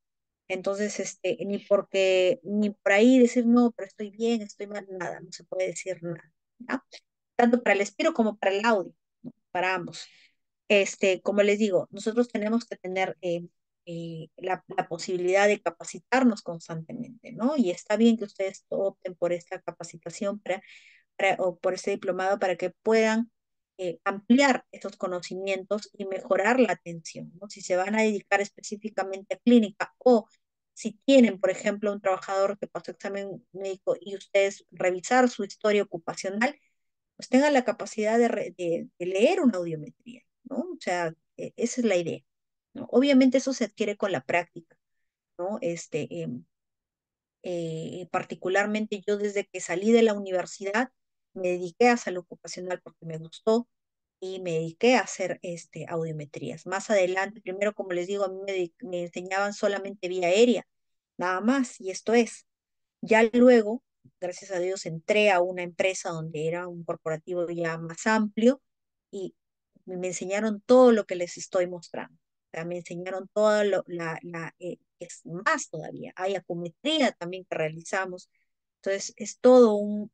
Entonces, ni por ahí decir, no, pero estoy bien, estoy mal, nada, no se puede decir nada, ¿ya? Tanto para el espiro como para el audio, ¿no? Para ambos. Como les digo, nosotros tenemos que tener la posibilidad de capacitarnos constantemente, ¿no? Y está bien que ustedes opten por esta capacitación o por este diplomado para que puedan ampliar esos conocimientos y mejorar la atención, ¿no? Si se van a dedicar específicamente a clínica o si tienen, por ejemplo, un trabajador que pasó examen médico y ustedes revisar su historia ocupacional, pues tengan la capacidad de leer una audiometría, ¿no? O sea, esa es la idea, ¿no? Obviamente eso se adquiere con la práctica, ¿no? Particularmente yo desde que salí de la universidad me dediqué a salud ocupacional porque me gustó y me dediqué a hacer audiometrías. Más adelante, primero, como les digo, a mí me enseñaban solamente vía aérea, nada más, y esto es. Ya luego, gracias a Dios, entré a una empresa donde era un corporativo ya más amplio y me enseñaron todo lo que les estoy mostrando. O sea, me enseñaron todo es más todavía. Hay acumetría también que realizamos. Entonces, es todo un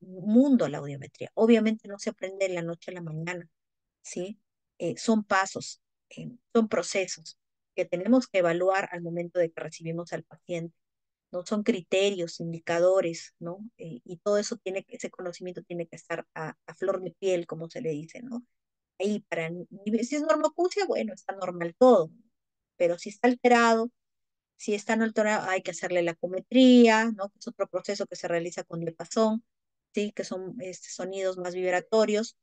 mundo la audiometría. Obviamente no se aprende de la noche a la mañana, ¿sí? Son pasos, son procesos que tenemos que evaluar al momento de que recibimos al paciente. ¿No? Son criterios, indicadores, ¿no? Y todo eso ese conocimiento tiene que estar a flor de piel, como se le dice, ¿no? Ahí si es normocucia, bueno, está normal todo, pero si está alterado, si está no alterado, hay que hacerle la acumetría, ¿no? Que es otro proceso que se realiza con diapasón, ¿sí? Que son sonidos más vibratorios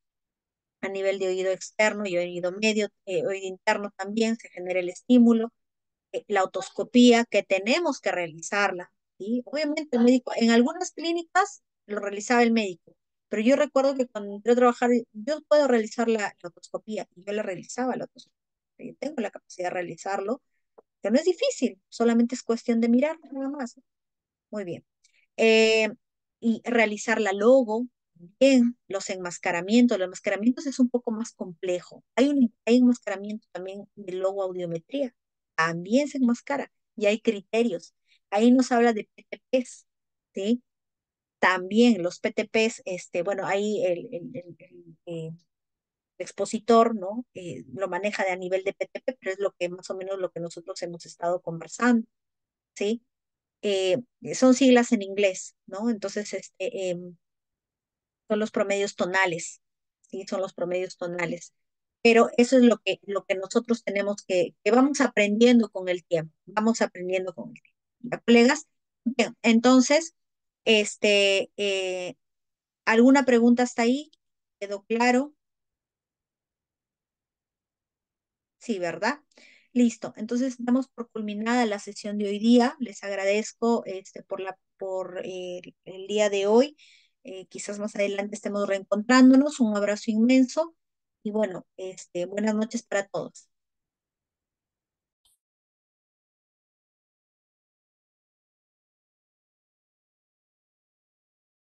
a nivel de oído externo y oído medio, oído interno también se genera el estímulo la otoscopía que tenemos que realizarla, ¿sí? Obviamente el médico, en algunas clínicas lo realizaba el médico, pero yo recuerdo que cuando entré a trabajar, yo puedo realizar la otoscopía y yo la realizaba la otoscopía. Yo tengo la capacidad de realizarlo, que no es difícil, solamente es cuestión de mirar nada más. Muy bien. Eh, y realizar la logo, bien, los enmascaramientos es un poco más complejo. Hay un enmascaramiento también de logo audiometría, también se enmascara y hay criterios. Ahí nos habla de PTPs, ¿sí? También los PTPs, bueno, ahí el expositor, ¿no? Lo maneja de a nivel de PTP, pero es lo que más o menos lo que nosotros hemos estado conversando, ¿sí? eh, Son siglas en inglés, ¿no? Entonces, son los promedios tonales, ¿sí? Son los promedios tonales. Pero eso es lo que nosotros tenemos que vamos aprendiendo con el tiempo, vamos aprendiendo con el tiempo. ¿Ya, colegas? Bien, entonces, este, eh, ¿alguna pregunta hasta ahí? ¿Quedó claro? Sí, ¿verdad? Listo. Entonces damos por culminada la sesión de hoy día. Les agradezco por el día de hoy. Quizás más adelante estemos reencontrándonos. Un abrazo inmenso y bueno, buenas noches para todos.